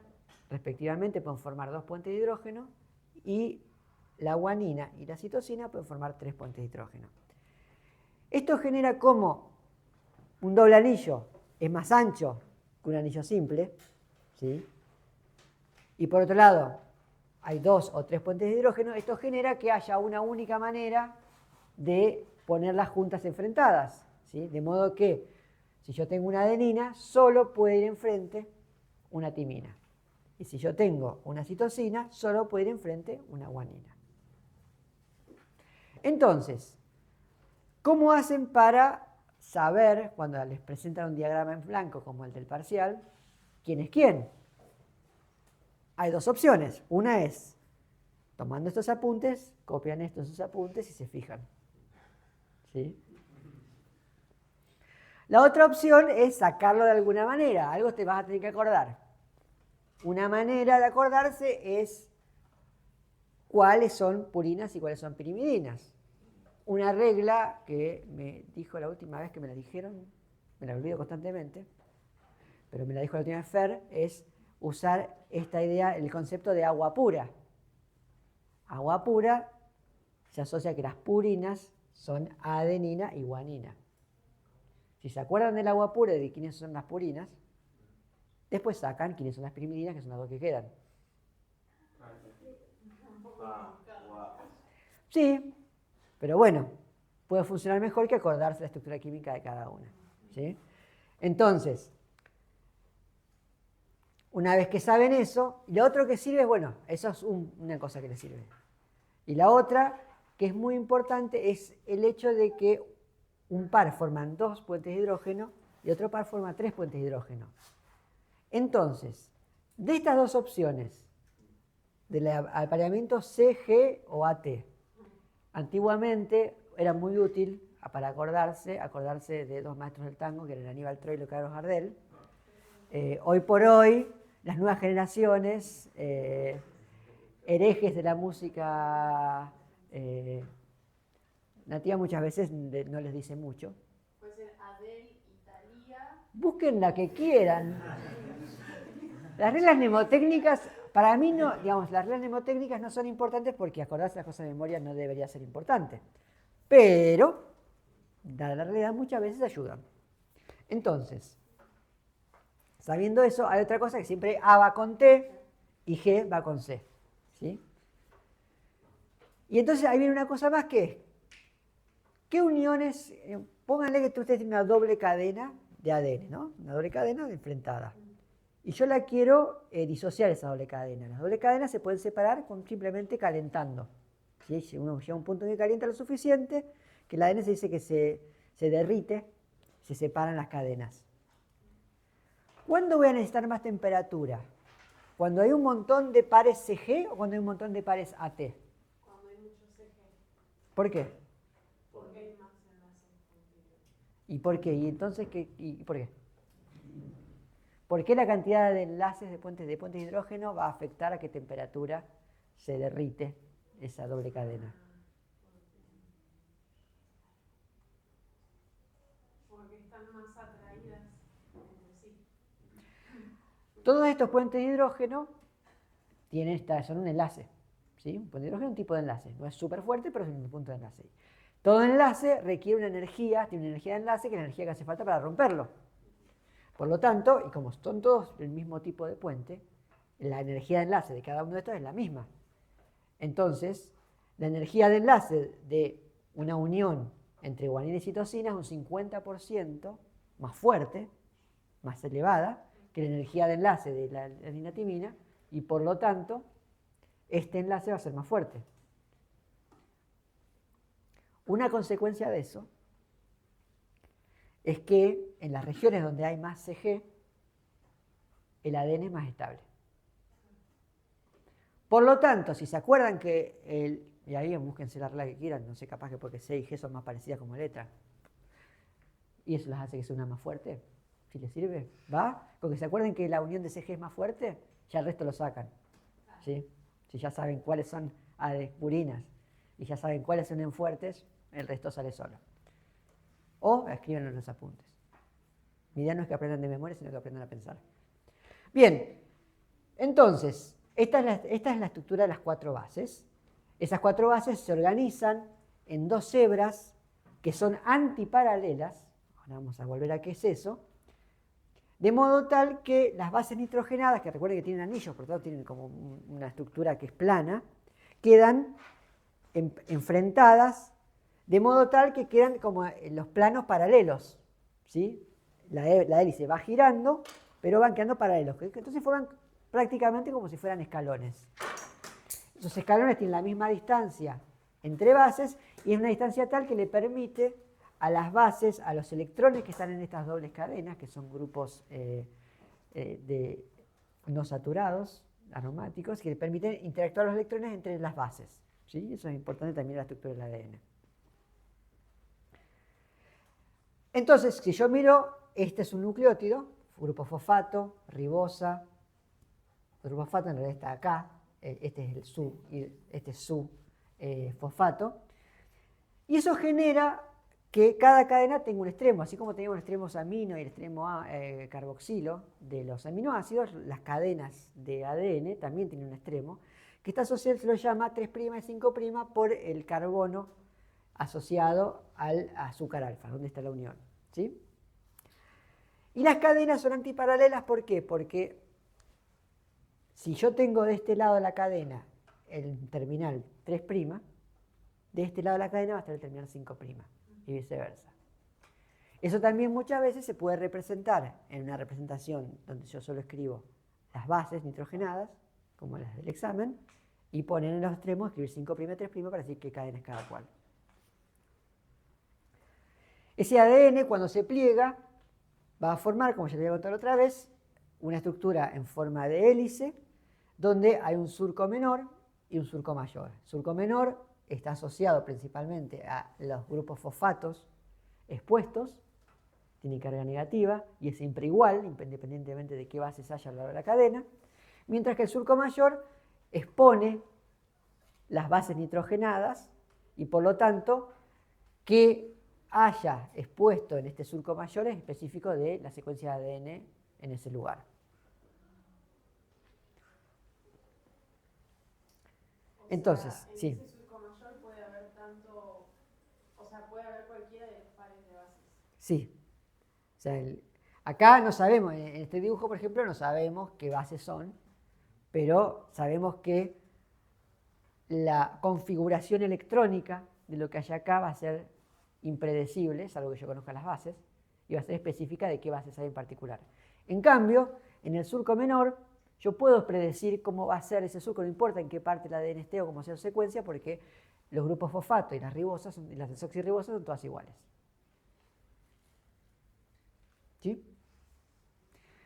respectivamente, pueden formar 2 puentes de hidrógeno, y la guanina y la citosina pueden formar 3 puentes de hidrógeno. Esto genera como un doble anillo es más ancho que un anillo simple, ¿sí? Y por otro lado, hay 2 o 3 puentes de hidrógeno. Esto genera que haya una única manera de ponerlas juntas enfrentadas, ¿sí? De modo que si yo tengo una adenina, solo puede ir enfrente una timina. Y si yo tengo una citosina, solo puede ir enfrente una guanina. Entonces, ¿cómo hacen para saber, cuando les presentan un diagrama en blanco como el del parcial, quién es quién? Hay 2 opciones. Una es, tomando estos apuntes, copian estos apuntes y se fijan. ¿Sí? La otra opción es sacarlo de alguna manera. Algo te vas a tener que acordar. Una manera de acordarse es cuáles son purinas y cuáles son pirimidinas. Una regla que me dijo la última vez que me la dijeron, me la olvido constantemente, pero me la dijo la última vez Fer, es usar esta idea, el concepto de agua pura. Agua pura se asocia a que las purinas son adenina y guanina. Si se acuerdan del agua pura y de quiénes son las purinas, después sacan quiénes son las pirimidinas, que son las 2 que quedan. Sí, pero bueno, puede funcionar mejor que acordarse la estructura química de cada una. ¿Sí? Entonces, una vez que saben eso, lo otro que sirve es, bueno, eso es una cosa que les sirve. Y la otra, que es muy importante, es el hecho de que un par forman 2 puentes de hidrógeno y otro par forma 3 puentes de hidrógeno. Entonces, de estas 2 opciones, del apareamiento CG o AT, antiguamente era muy útil para acordarse de 2 maestros del tango, que eran Aníbal Troilo y Carlos Gardel. Hoy por hoy, las nuevas generaciones, herejes de la música nativa, muchas veces no les dice mucho. Puede ser Adele, Italia. Busquen la que quieran. Las reglas mnemotécnicas, para mí no, digamos, las reglas mnemotécnicas no son importantes porque acordarse las cosas de memoria no debería ser importante. Pero, dada la realidad, muchas veces ayudan. Entonces, sabiendo eso, hay otra cosa que siempre A va con T y G va con C. ¿Sí? Y entonces ahí viene una cosa más que es, ¿qué uniones? Pónganle que ustedes tienen una doble cadena de ADN, ¿no? Una doble cadena enfrentada. Y yo la quiero disociar esa doble cadena. Las doble cadenas se pueden separar simplemente calentando. ¿Sí? Si uno llega a un punto en que calienta lo suficiente, que el ADN se dice que se derrite, se separan las cadenas. ¿Cuándo voy a necesitar más temperatura? ¿Cuando hay un montón de pares CG o cuando hay un montón de pares AT? Cuando hay mucho CG. ¿Por qué? Porque hay más enlaces contigo. ¿Y por qué? ¿Y entonces por qué? ¿Por qué la cantidad de enlaces de puentes de hidrógeno va a afectar a qué temperatura se derrite esa doble cadena? Todos estos puentes de hidrógeno son un enlace. ¿Sí? Un puente de hidrógeno es un tipo de enlace. No es súper fuerte, pero es un punto de enlace. Todo enlace requiere una energía, tiene una energía de enlace, que es la energía que hace falta para romperlo. Por lo tanto, y como son todos el mismo tipo de puente, la energía de enlace de cada uno de estos es la misma. Entonces, la energía de enlace de una unión entre guanina y citosina es un 50% más fuerte, más elevada, que la energía de enlace de la adenosina, y por lo tanto, este enlace va a ser más fuerte. Una consecuencia de eso es que en las regiones donde hay más CG, el ADN es más estable. Por lo tanto, si se acuerdan que y ahí búsquense la regla que quieran, no sé, capaz que porque C y G son más parecidas como letras, y eso las hace que sea una más fuerte, si les sirve, ¿va? Con que se acuerden que la unión de CG es más fuerte, ya el resto lo sacan, ¿sí? Si ya saben cuáles son purinas y ya saben cuáles son fuertes, el resto sale solo. O escríbenlo en los apuntes. Mi idea no es que aprendan de memoria, sino que aprendan a pensar. Bien, entonces, esta es la estructura de las 4 bases. Esas 4 bases se organizan en 2 hebras que son antiparalelas. Ahora vamos a volver a qué es eso. De modo tal que las bases nitrogenadas, que recuerden que tienen anillos, por lo tanto tienen como una estructura que es plana, quedan enfrentadas, de modo tal que quedan como en los planos paralelos, ¿sí? La hélice va girando, pero van quedando paralelos. Entonces forman prácticamente como si fueran escalones. Esos escalones tienen la misma distancia entre bases y es una distancia tal que le permite a las bases, a los electrones que están en estas dobles cadenas, que son grupos no saturados, aromáticos, que le permiten interactuar los electrones entre las bases. ¿Sí? Eso es importante también en la estructura del ADN. Entonces, si yo miro, este es un nucleótido, grupo fosfato, ribosa. El grupo fosfato en realidad está acá, este es su fosfato. Y eso genera que cada cadena tenga un extremo, así como tenemos el extremo amino y el extremo carboxilo de los aminoácidos, las cadenas de ADN también tienen un extremo, que está asociado, se lo llama 3' y 5' por el carbono asociado al azúcar alfa, donde está la unión. ¿Sí? Y las cadenas son antiparalelas, ¿por qué? Porque si yo tengo de este lado de la cadena el terminal 3', de este lado de la cadena va a estar el terminal 5' y viceversa. Eso también muchas veces se puede representar en una representación donde yo solo escribo las bases nitrogenadas, como las del examen, y poner en los extremos, escribir 5', 3' para decir qué cadena es cada cual. Ese ADN, cuando se pliega, va a formar, como ya les voy a contar otra vez, una estructura en forma de hélice, donde hay un surco menor y un surco mayor. El surco menor está asociado principalmente a los grupos fosfatos expuestos, tiene carga negativa y es siempre igual, independientemente de qué bases haya a lo largo de la cadena, mientras que el surco mayor expone las bases nitrogenadas y por lo tanto que haya expuesto en este surco mayor es específico de la secuencia de ADN en ese lugar. Entonces, en sí. ese surco mayor puede haber puede haber cualquiera de los pares de bases. Sí. O sea, acá no sabemos, en este dibujo, por ejemplo, no sabemos qué bases son, pero sabemos que la configuración electrónica de lo que hay acá va a ser impredecible, salvo que yo conozca las bases, y va a ser específica de qué bases hay en particular. En cambio, en el surco menor, yo puedo predecir cómo va a ser ese surco, no importa en qué parte del ADN esté o cómo sea su secuencia, porque los grupos fosfato y las ribosas, y las desoxirribosas son todas iguales. ¿Sí?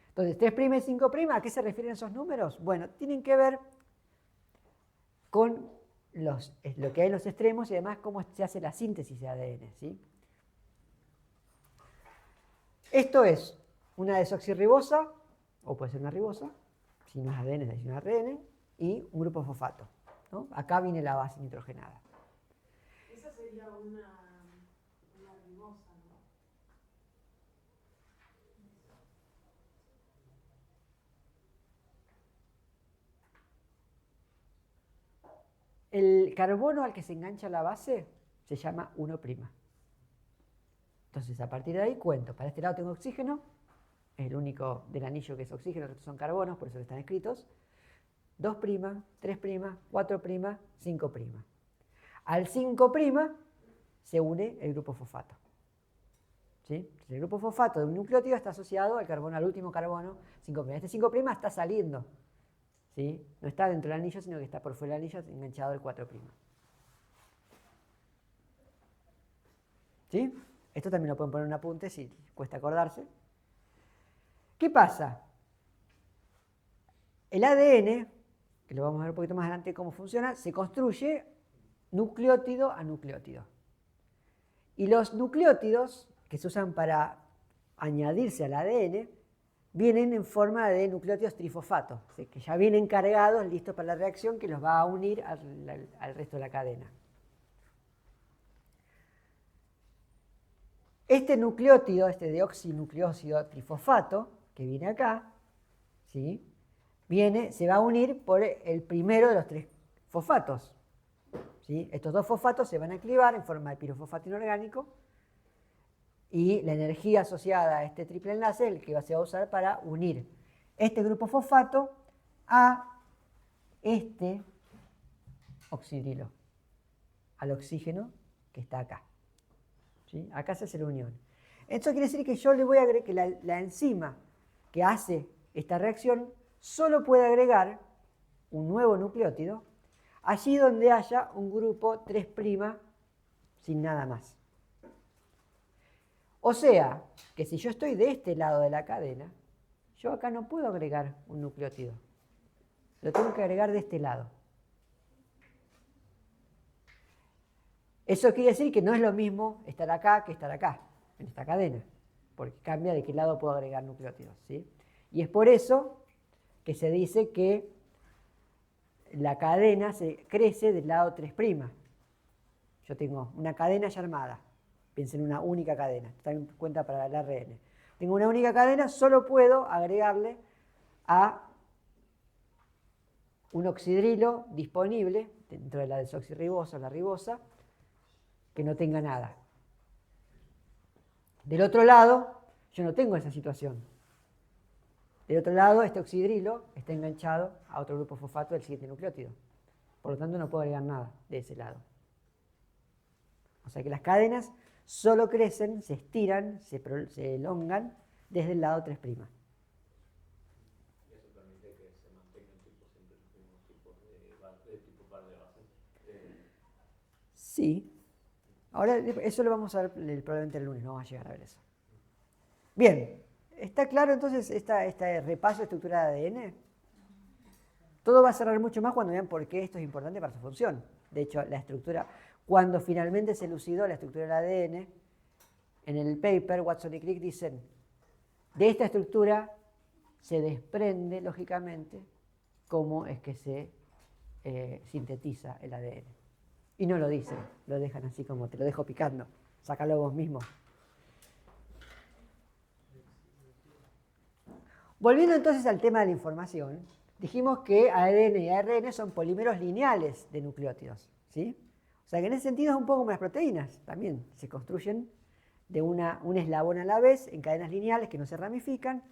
Entonces, 3' y 5', ¿a qué se refieren esos números? Bueno, tienen que ver con lo que hay en los extremos y además cómo se hace la síntesis de ADN. ¿Sí? Esto es una desoxirribosa, o puede ser una ribosa, si no es ADN, es un ARN, y un grupo fosfato, ¿no? Acá viene la base nitrogenada. Esa sería una ribosa, ¿no? el carbono al que se engancha la base se llama 1'. Entonces, a partir de ahí cuento. Para este lado tengo oxígeno, es el único del anillo que es oxígeno, los otros son carbonos, por eso que están escritos. 2', 3', 4', 5'. Al 5' se une el grupo fosfato. ¿Sí? Entonces, el grupo fosfato de un nucleótido está asociado al carbono, al último carbono 5'. Este 5' está saliendo. ¿Sí? No está dentro del anillo, sino que está por fuera del anillo enganchado al 4'. ¿Sí? Esto también lo pueden poner en un apunte si cuesta acordarse. ¿Qué pasa? El ADN, que lo vamos a ver un poquito más adelante cómo funciona, se construye nucleótido a nucleótido. Y los nucleótidos que se usan para añadirse al ADN vienen en forma de nucleótidos trifosfatos, que ya vienen cargados, listos para la reacción, que los va a unir al resto de la cadena. Este nucleótido, este deoxinucleósido trifosfato, que viene acá, ¿sí? Se va a unir por el primero de los 3 fosfatos. ¿Sí? Estos 2 fosfatos se van a clivar en forma de pirofosfato inorgánico y la energía asociada a este triple enlace es el que se va a usar para unir este grupo fosfato a este oxidrilo, al oxígeno que está acá. ¿Sí? Acá se hace la unión. Esto quiere decir que yo le voy a agregar que la enzima que hace esta reacción solo puede agregar un nuevo nucleótido allí donde haya un grupo 3' sin nada más. O sea, que si yo estoy de este lado de la cadena, yo acá no puedo agregar un nucleótido. Lo tengo que agregar de este lado. Eso quiere decir que no es lo mismo estar acá que estar acá, en esta cadena, porque cambia de qué lado puedo agregar nucleótidos, ¿sí? Y es por eso que se dice que la cadena se crece del lado 3'. Yo tengo una cadena ya armada. Piensen en una única cadena. Esto también cuenta para el ARN. Tengo una única cadena, solo puedo agregarle a un oxidrilo disponible dentro de la desoxirribosa o la ribosa que no tenga nada. Del otro lado, yo no tengo esa situación. Del otro lado, este oxidrilo está enganchado a otro grupo fosfato del siguiente nucleótido. Por lo tanto, no puedo agregar nada de ese lado. O sea que las cadenas solo crecen, se estiran, se elongan desde el lado 3'. Y eso permite que se mantengan siempre los mismos tipos de tipo par de bases. Sí. Ahora, eso lo vamos a ver probablemente el lunes, no vamos a llegar a ver eso. Bien, ¿está claro entonces este repaso de estructura de ADN? Todo va a cerrar mucho más cuando vean por qué esto es importante para su función. De hecho, la estructura, cuando finalmente se elucidó la estructura del ADN, en el paper, Watson y Crick dicen, de esta estructura se desprende, lógicamente, cómo es que se sintetiza el ADN. Y no lo dicen, lo dejan así como te lo dejo picando. Sácalo vos mismo. Volviendo entonces al tema de la información, dijimos que ADN y ARN son polímeros lineales de nucleótidos, ¿sí? O sea que en ese sentido es un poco como las proteínas, también se construyen de un eslabón a la vez en cadenas lineales que no se ramifican,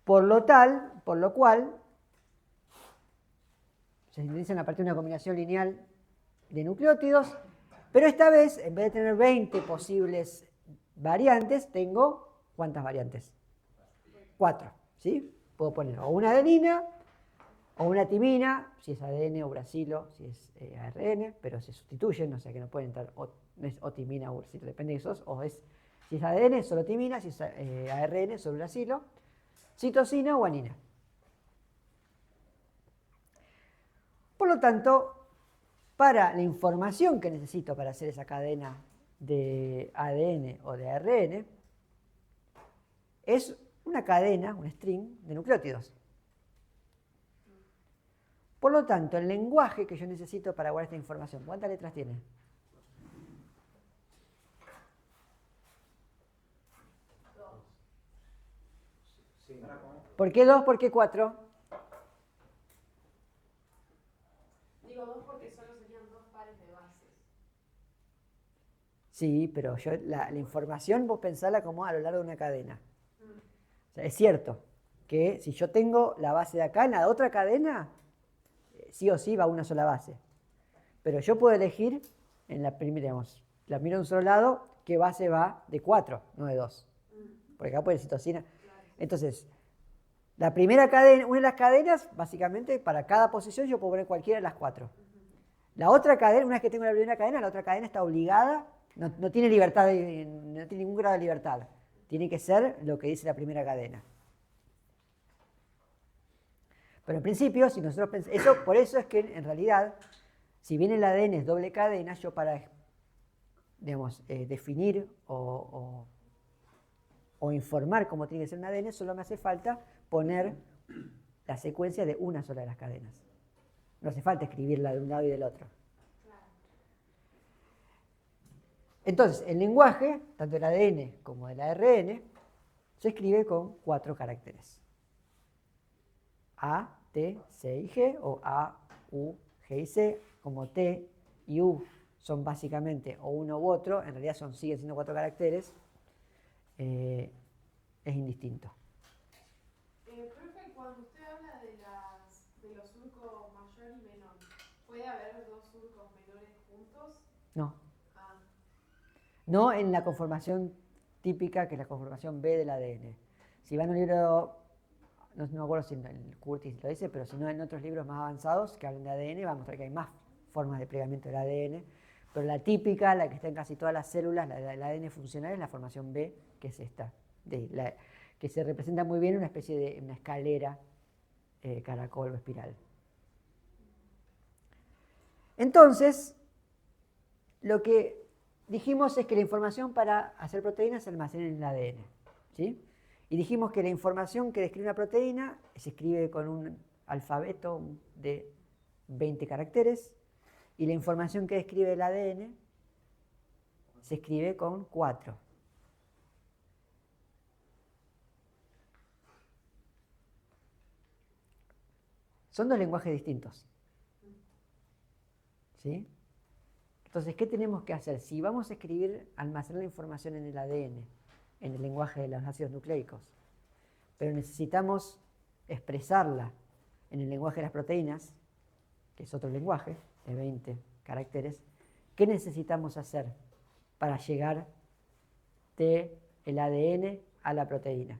por lo cual se sintetizan a partir de una combinación lineal de nucleótidos, pero esta vez, en vez de tener 20 posibles variantes, tengo, ¿cuántas variantes? 4, ¿sí? Puedo poner o una adenina, o una timina, si es ADN, o uracilo, si es ARN, pero se sustituyen, o sea que no pueden entrar, no es o timina o uracilo, depende de esos, o es, si es ADN, solo timina, si es ARN, solo uracilo, citosina o guanina. Por lo tanto, para la información que necesito para hacer esa cadena de ADN o de ARN, es una cadena, un string de nucleótidos. Por lo tanto, el lenguaje que yo necesito para guardar esta información, ¿cuántas letras tiene? ¿Por qué 2? ¿Por qué 4? Digo, digo dos porque solo serían dos pares de bases. Sí, pero la información vos pensala como a lo largo de una cadena. O sea, es cierto que si yo tengo la base de acá, en la otra cadena, sí o sí va a una sola base. Pero yo puedo elegir en la primera, digamos, la miro de un solo lado, qué base va de 4, no de 2. Porque acá puede ser citosina. Entonces, la primera cadena, una de las cadenas, básicamente, para cada posición yo puedo poner cualquiera de las 4. La otra cadena, una vez que tengo la primera cadena, la otra cadena está obligada, no tiene libertad, no tiene ningún grado de libertad. Tiene que ser lo que dice la primera cadena. Pero en principio, si nosotros pensamos, por eso es que en realidad, si bien el ADN es doble cadena, yo para, digamos, definir o informar cómo tiene que ser un ADN, solo me hace falta poner la secuencia de una sola de las cadenas. No hace falta escribirla de un lado y del otro. Entonces, el lenguaje, tanto del ADN como del ARN, se escribe con 4 caracteres. A, T, C y G, o A, U, G y C, como T y U son básicamente o uno u otro, en realidad siguen siendo 4 caracteres, es indistinto. Profe, cuando usted habla de los surcos mayor y menor, ¿puede haber dos surcos menores juntos? No. No en la conformación típica, que es la conformación B del ADN. Si van a un libro, no me acuerdo si el Curtis lo dice, pero si no en otros libros más avanzados que hablan de ADN, va a mostrar que hay más formas de plegamiento del ADN. Pero la típica, la que está en casi todas las células, la del ADN funcional, es la formación B, que es esta, que se representa muy bien en una especie de una escalera, caracol o espiral. Entonces, lo que dijimos es que la información para hacer proteínas se almacena en el ADN, ¿sí? Y dijimos que la información que describe una proteína se escribe con un alfabeto de 20 caracteres y la información que describe el ADN se escribe con 4. Son 2 lenguajes distintos, ¿sí? Entonces, ¿qué tenemos que hacer? Si vamos a almacenar la información en el ADN, en el lenguaje de los ácidos nucleicos, pero necesitamos expresarla en el lenguaje de las proteínas, que es otro lenguaje de 20 caracteres, ¿qué necesitamos hacer para llegar del ADN a la proteína?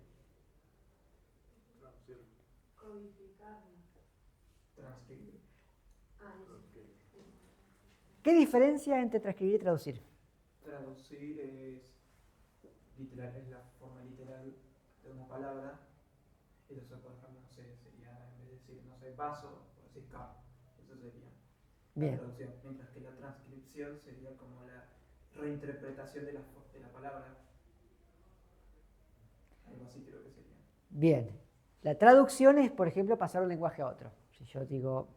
Transcribir. ¿Qué diferencia entre transcribir y traducir? Traducir es literal, es la forma literal de una palabra. Entonces, por ejemplo, no sé, sería, en vez de decir, no sé, vaso, por decir cup. Eso sería Bien. la traducción. Mientras que la transcripción sería como la reinterpretación de la palabra. Algo así creo que sería. Bien. La traducción es, por ejemplo, pasar un lenguaje a otro. Si yo digo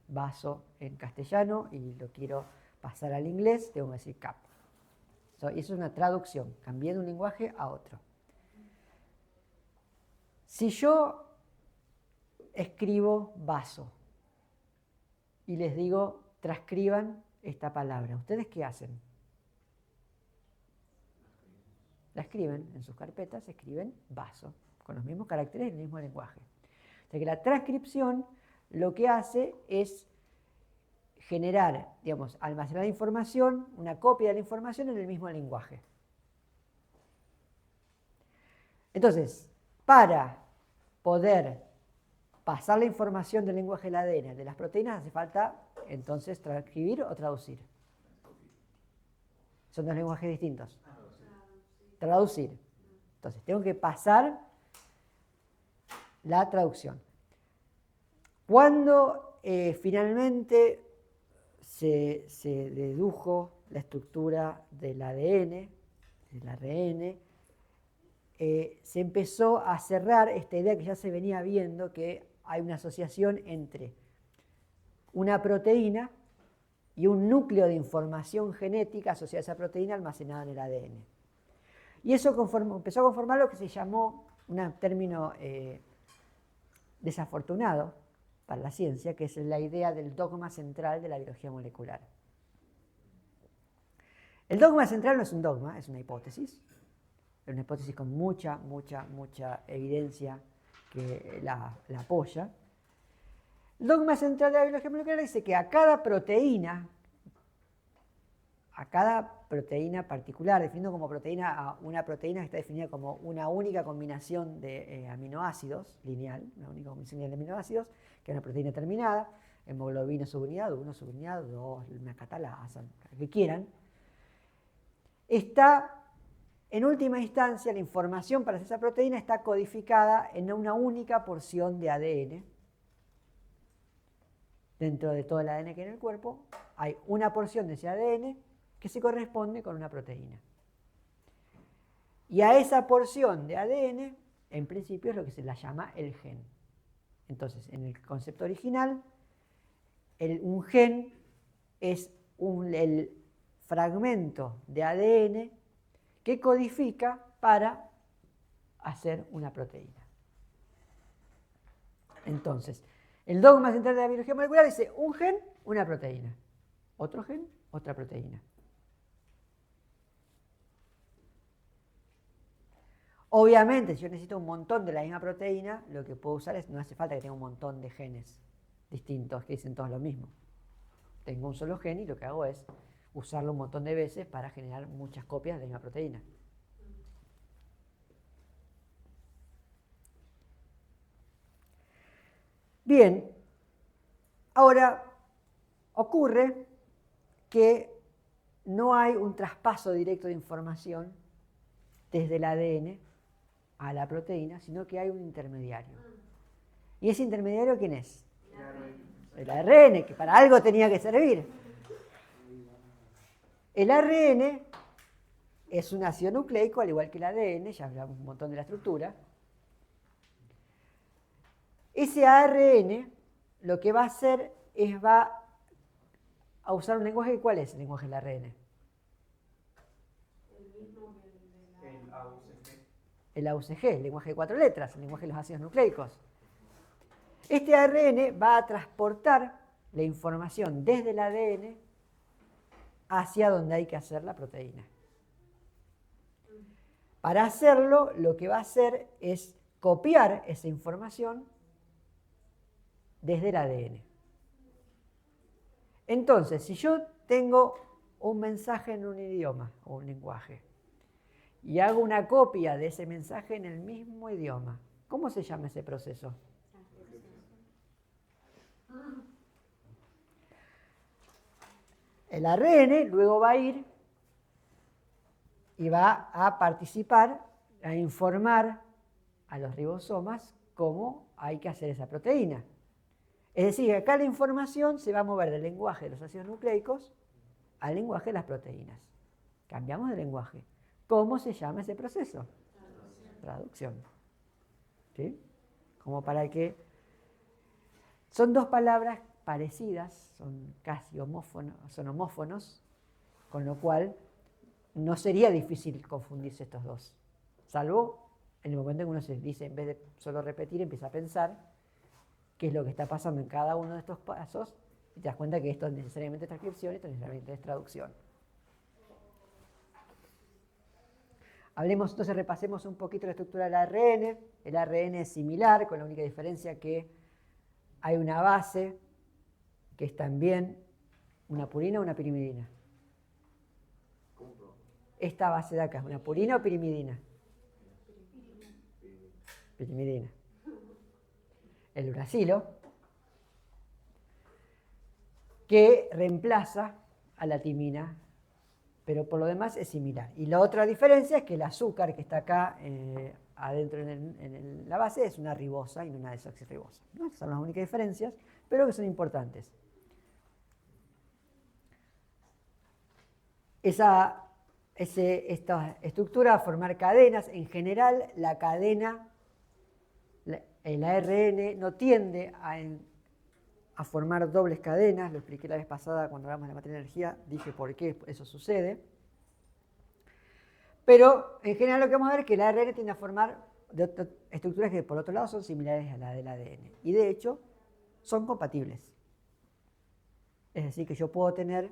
vaso en castellano y lo quiero pasar al inglés, tengo que decir cup. Eso es una traducción, cambié de un lenguaje a otro. Si yo escribo vaso y les digo transcriban esta palabra, ¿ustedes qué hacen? La escriben en sus carpetas, escriben vaso, con los mismos caracteres y el mismo lenguaje. O sea que la transcripción lo que hace es generar, digamos, almacenar información, una copia de la información en el mismo lenguaje. Entonces, para poder pasar la información del lenguaje del ADN, de las proteínas, hace falta entonces transcribir o traducir. Son 2 lenguajes distintos. Traducir. Entonces, tengo que pasar la traducción. Cuando finalmente se dedujo la estructura del ADN, del ARN, se empezó a cerrar esta idea que ya se venía viendo, que hay una asociación entre una proteína y un núcleo de información genética asociada a esa proteína almacenada en el ADN. Y eso empezó a conformar lo que se llamó un término desafortunado para la ciencia, que es la idea del dogma central de la biología molecular. El dogma central no es un dogma, es una hipótesis con mucha evidencia que la apoya. El dogma central de la biología molecular dice que a cada proteína particular, definiendo como proteína a una proteína que está definida como una única combinación de aminoácidos, lineal, una única combinación de aminoácidos, que es una proteína determinada, hemoglobina subunidad, 1 subunidad, 2, una catalasa, lo que quieran, está, en última instancia, la información para hacer esa proteína está codificada en una única porción de ADN. Dentro de todo el ADN que hay en el cuerpo, hay una porción de ese ADN que se corresponde con una proteína. Y a esa porción de ADN, en principio, es lo que se la llama el gen. Entonces, en el concepto original, un gen es el fragmento de ADN que codifica para hacer una proteína. Entonces, el dogma central de la biología molecular dice un gen, una proteína. Otro gen, otra proteína. Obviamente, si yo necesito un montón de la misma proteína, lo que puedo usar es, no hace falta que tenga un montón de genes distintos que dicen todos lo mismo. Tengo un solo gen y lo que hago es usarlo un montón de veces para generar muchas copias de la misma proteína. Bien, ahora ocurre que no hay un traspaso directo de información desde el ADN a la proteína, sino que hay un intermediario. ¿Y ese intermediario quién es? El ARN, que para algo tenía que servir. El ARN es un ácido nucleico, al igual que el ADN, ya hablamos un montón de la estructura. Ese ARN lo que va a hacer es va a usar un lenguaje. ¿Cuál es el lenguaje del ARN? El AUCG, el lenguaje de 4 letras, el lenguaje de los ácidos nucleicos. Este ARN va a transportar la información desde el ADN hacia donde hay que hacer la proteína. Para hacerlo, lo que va a hacer es copiar esa información desde el ADN. Entonces, si yo tengo un mensaje en un idioma o un lenguaje y hago una copia de ese mensaje en el mismo idioma, ¿cómo se llama ese proceso? El ARN luego va a ir y va a participar, a informar a los ribosomas cómo hay que hacer esa proteína. Es decir, acá la información se va a mover del lenguaje de los ácidos nucleicos al lenguaje de las proteínas. Cambiamos de lenguaje. ¿Cómo se llama ese proceso? Traducción. ¿Sí? Como para que... Son dos palabras parecidas, son casi homófonos, son homófonos, con lo cual no sería difícil confundirse estos dos. Salvo en el momento en que uno se dice, en vez de solo repetir, empieza a pensar qué es lo que está pasando en cada uno de estos pasos y te das cuenta que esto es necesariamente transcripción y esto necesariamente es traducción. Hablemos entonces, repasemos un poquito la estructura del ARN. El ARN es similar, con la única diferencia que hay una base que es también una purina o una pirimidina. Esta base de acá, ¿es una purina o pirimidina? Pirimidina. El uracilo, que reemplaza a la timina, pero por lo demás es similar. Y la otra diferencia es que el azúcar que está acá adentro en la base es una ribosa y no una desoxirribosa. ¿No? Esas son las únicas diferencias, pero que son importantes. Esta estructura va a formar cadenas. En general, la cadena, el ARN no tiende a formar dobles cadenas. Lo expliqué la vez pasada cuando hablamos de la materia de energía, dije por qué eso sucede. Pero en general lo que vamos a ver es que el ARN tiende a formar estructuras que por otro lado son similares a la del ADN. Y de hecho, son compatibles. Es decir, que yo puedo tener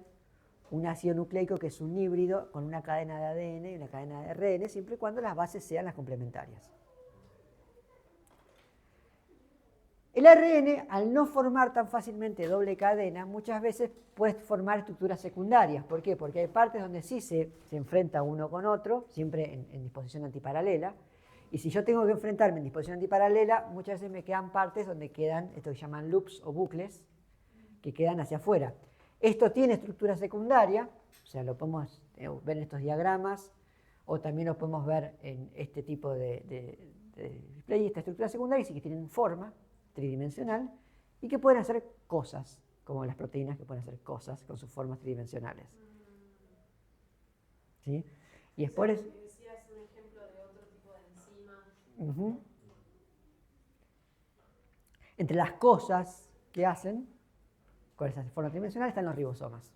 un ácido nucleico que es un híbrido con una cadena de ADN y una cadena de ARN, siempre y cuando las bases sean las complementarias. El ARN, al no formar tan fácilmente doble cadena, muchas veces puede formar estructuras secundarias. ¿Por qué? Porque hay partes donde sí se enfrenta uno con otro, siempre en disposición antiparalela. Y si yo tengo que enfrentarme en disposición antiparalela, muchas veces me quedan partes donde quedan, esto que llaman loops o bucles, que quedan hacia afuera. Esto tiene estructura secundaria, o sea, lo podemos ver en estos diagramas, o también lo podemos ver en este tipo de display. Esta estructura secundaria sí que tienen forma tridimensional y que pueden hacer cosas, como las proteínas que pueden hacer cosas con sus formas tridimensionales. ¿Sí? Y es por eso. Decías un ejemplo de otro tipo de enzima. Entre las cosas que hacen con esas formas tridimensionales están los ribosomas.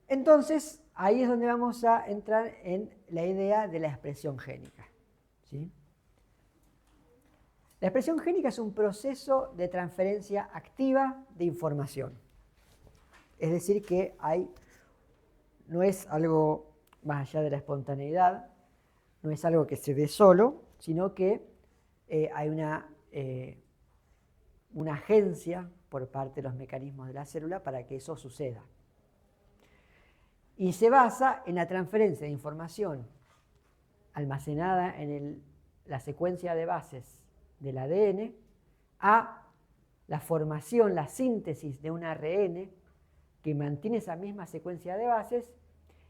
Entonces, ahí es donde vamos a entrar en la idea de la expresión génica. ¿Sí? La expresión génica es un proceso de transferencia activa de información. Es decir, que no es algo más allá de la espontaneidad, no es algo que se dé solo, sino que hay una agencia por parte de los mecanismos de la célula para que eso suceda. Y se basa en la transferencia de información almacenada en la secuencia de bases del ADN a la formación, la síntesis de un ARN que mantiene esa misma secuencia de bases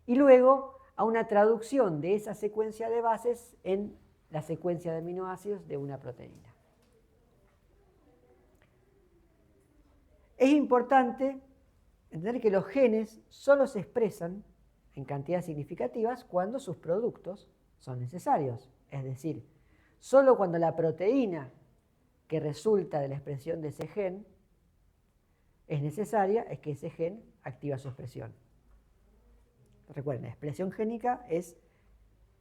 y luego a una traducción de esa secuencia de bases en la secuencia de aminoácidos de una proteína. Es importante entender que los genes solo se expresan en cantidades significativas cuando sus productos son necesarios. Es decir, solo cuando la proteína que resulta de la expresión de ese gen es necesaria, es que ese gen activa su expresión. Recuerden, la expresión génica es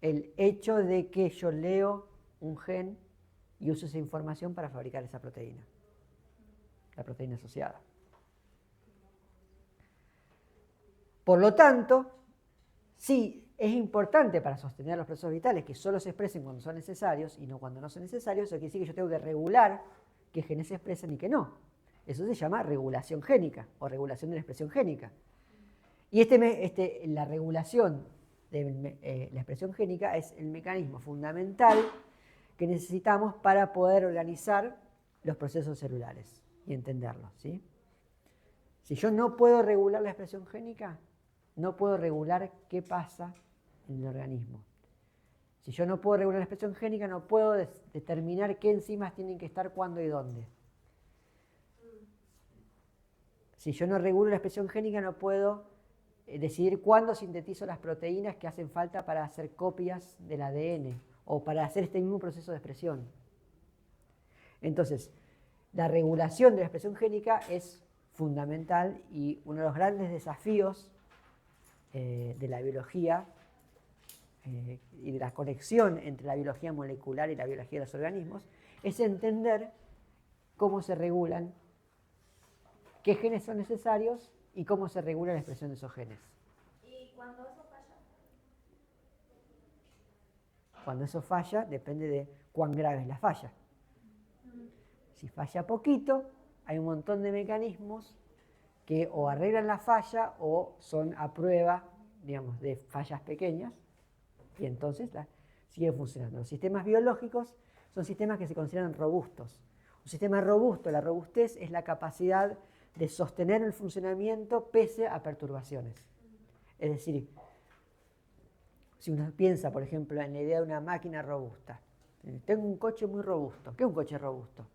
el hecho de que yo leo un gen y uso esa información para fabricar esa proteína, la proteína asociada. Por lo tanto, sí es importante para sostener los procesos vitales que solo se expresen cuando son necesarios y no cuando no son necesarios. Eso quiere decir que yo tengo que regular qué genes se expresan y qué no. Eso se llama regulación génica o regulación de la expresión génica. Y la regulación de la expresión génica es el mecanismo fundamental que necesitamos para poder organizar los procesos celulares y entenderlos, ¿sí? Si yo no puedo regular la expresión génica, no puedo regular qué pasa en el organismo. Si yo no puedo regular la expresión génica, no puedo determinar qué enzimas tienen que estar cuándo y dónde. Si yo no regulo la expresión génica, no puedo decidir cuándo sintetizo las proteínas que hacen falta para hacer copias del ADN o para hacer este mismo proceso de expresión. Entonces, la regulación de la expresión génica es fundamental y uno de los grandes desafíos de la biología y de la conexión entre la biología molecular y la biología de los organismos es entender cómo se regulan, qué genes son necesarios y cómo se regula la expresión de esos genes. ¿Y cuando eso falla? Cuando eso falla, depende de cuán grave es la falla. Si falla poquito, hay un montón de mecanismos que o arreglan la falla o son a prueba, digamos, de fallas pequeñas y entonces sigue funcionando. Los sistemas biológicos son sistemas que se consideran robustos. Un sistema robusto, la robustez es la capacidad de sostener el funcionamiento pese a perturbaciones. Es decir, si uno piensa, por ejemplo, en la idea de una máquina robusta. Tengo un coche muy robusto. ¿Qué es un coche robusto?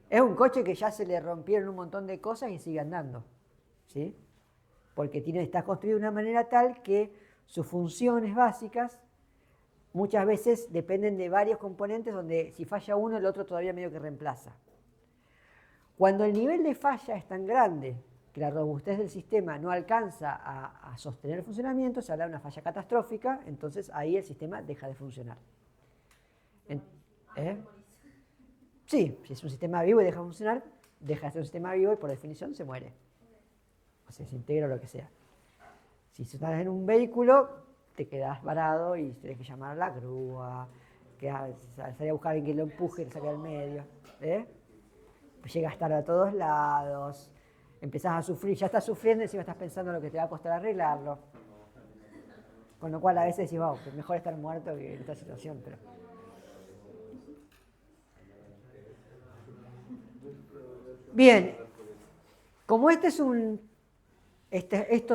Es un coche que ya se le rompieron un montón de cosas y sigue andando, ¿sí? Porque está construido de una manera tal que sus funciones básicas muchas veces dependen de varios componentes donde si falla uno, el otro todavía medio que reemplaza. Cuando el nivel de falla es tan grande que la robustez del sistema no alcanza a sostener el funcionamiento, se habla de una falla catastrófica, entonces ahí el sistema deja de funcionar. En- ¿eh? Sí, si es un sistema vivo y deja de funcionar, deja de ser un sistema vivo y por definición se muere. O se desintegra o lo que sea. Si estás en un vehículo, te quedas varado y tienes que llamar a la grúa, salir a buscar a alguien que lo empuje y lo saque al medio. Pues llega a estar a todos lados, empezás a sufrir, ya estás sufriendo y encima estás pensando en lo que te va a costar arreglarlo. Con lo cual a veces decís, wow, mejor estar muerto que en esta situación. Pero... Bien, como esto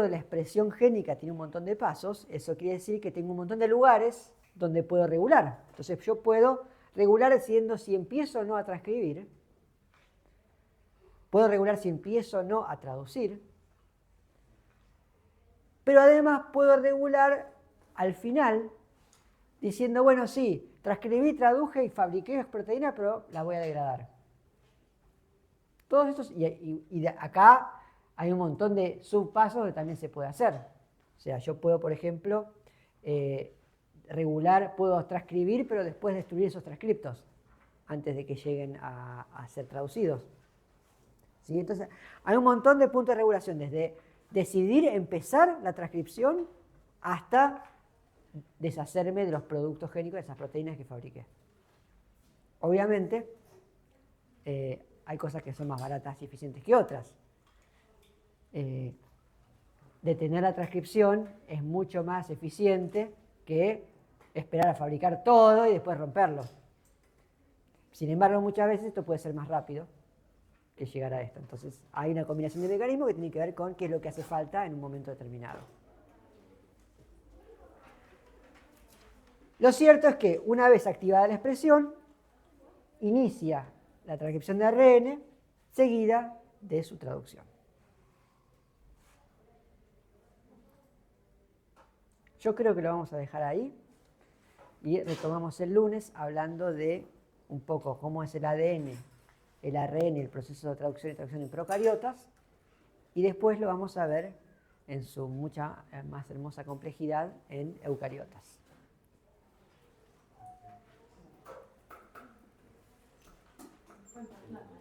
de la expresión génica tiene un montón de pasos, eso quiere decir que tengo un montón de lugares donde puedo regular. Entonces yo puedo regular decidiendo si empiezo o no a transcribir. Puedo regular si empiezo o no a traducir. Pero además puedo regular al final diciendo, bueno, sí, transcribí, traduje y fabriqué proteína, pero la voy a degradar. Todos estos, y de acá hay un montón de subpasos que también se puede hacer. O sea, yo puedo, por ejemplo, regular, puedo transcribir, pero después destruir esos transcriptos antes de que lleguen a ser traducidos. ¿Sí? Entonces, hay un montón de puntos de regulación, desde decidir empezar la transcripción hasta deshacerme de los productos génicos, de esas proteínas que fabriqué. Obviamente, hay cosas que son más baratas y eficientes que otras. Detener la transcripción es mucho más eficiente que esperar a fabricar todo y después romperlo. Sin embargo, muchas veces esto puede ser más rápido que llegar a esto. Entonces, hay una combinación de mecanismos que tiene que ver con qué es lo que hace falta en un momento determinado. Lo cierto es que una vez activada la expresión, inicia la transcripción de ARN seguida de su traducción. Yo creo que lo vamos a dejar ahí y retomamos el lunes hablando de un poco cómo es el ADN, el ARN, el proceso de traducción y tracción en procariotas, y después lo vamos a ver en su mucha más hermosa complejidad en eucariotas. Bueno,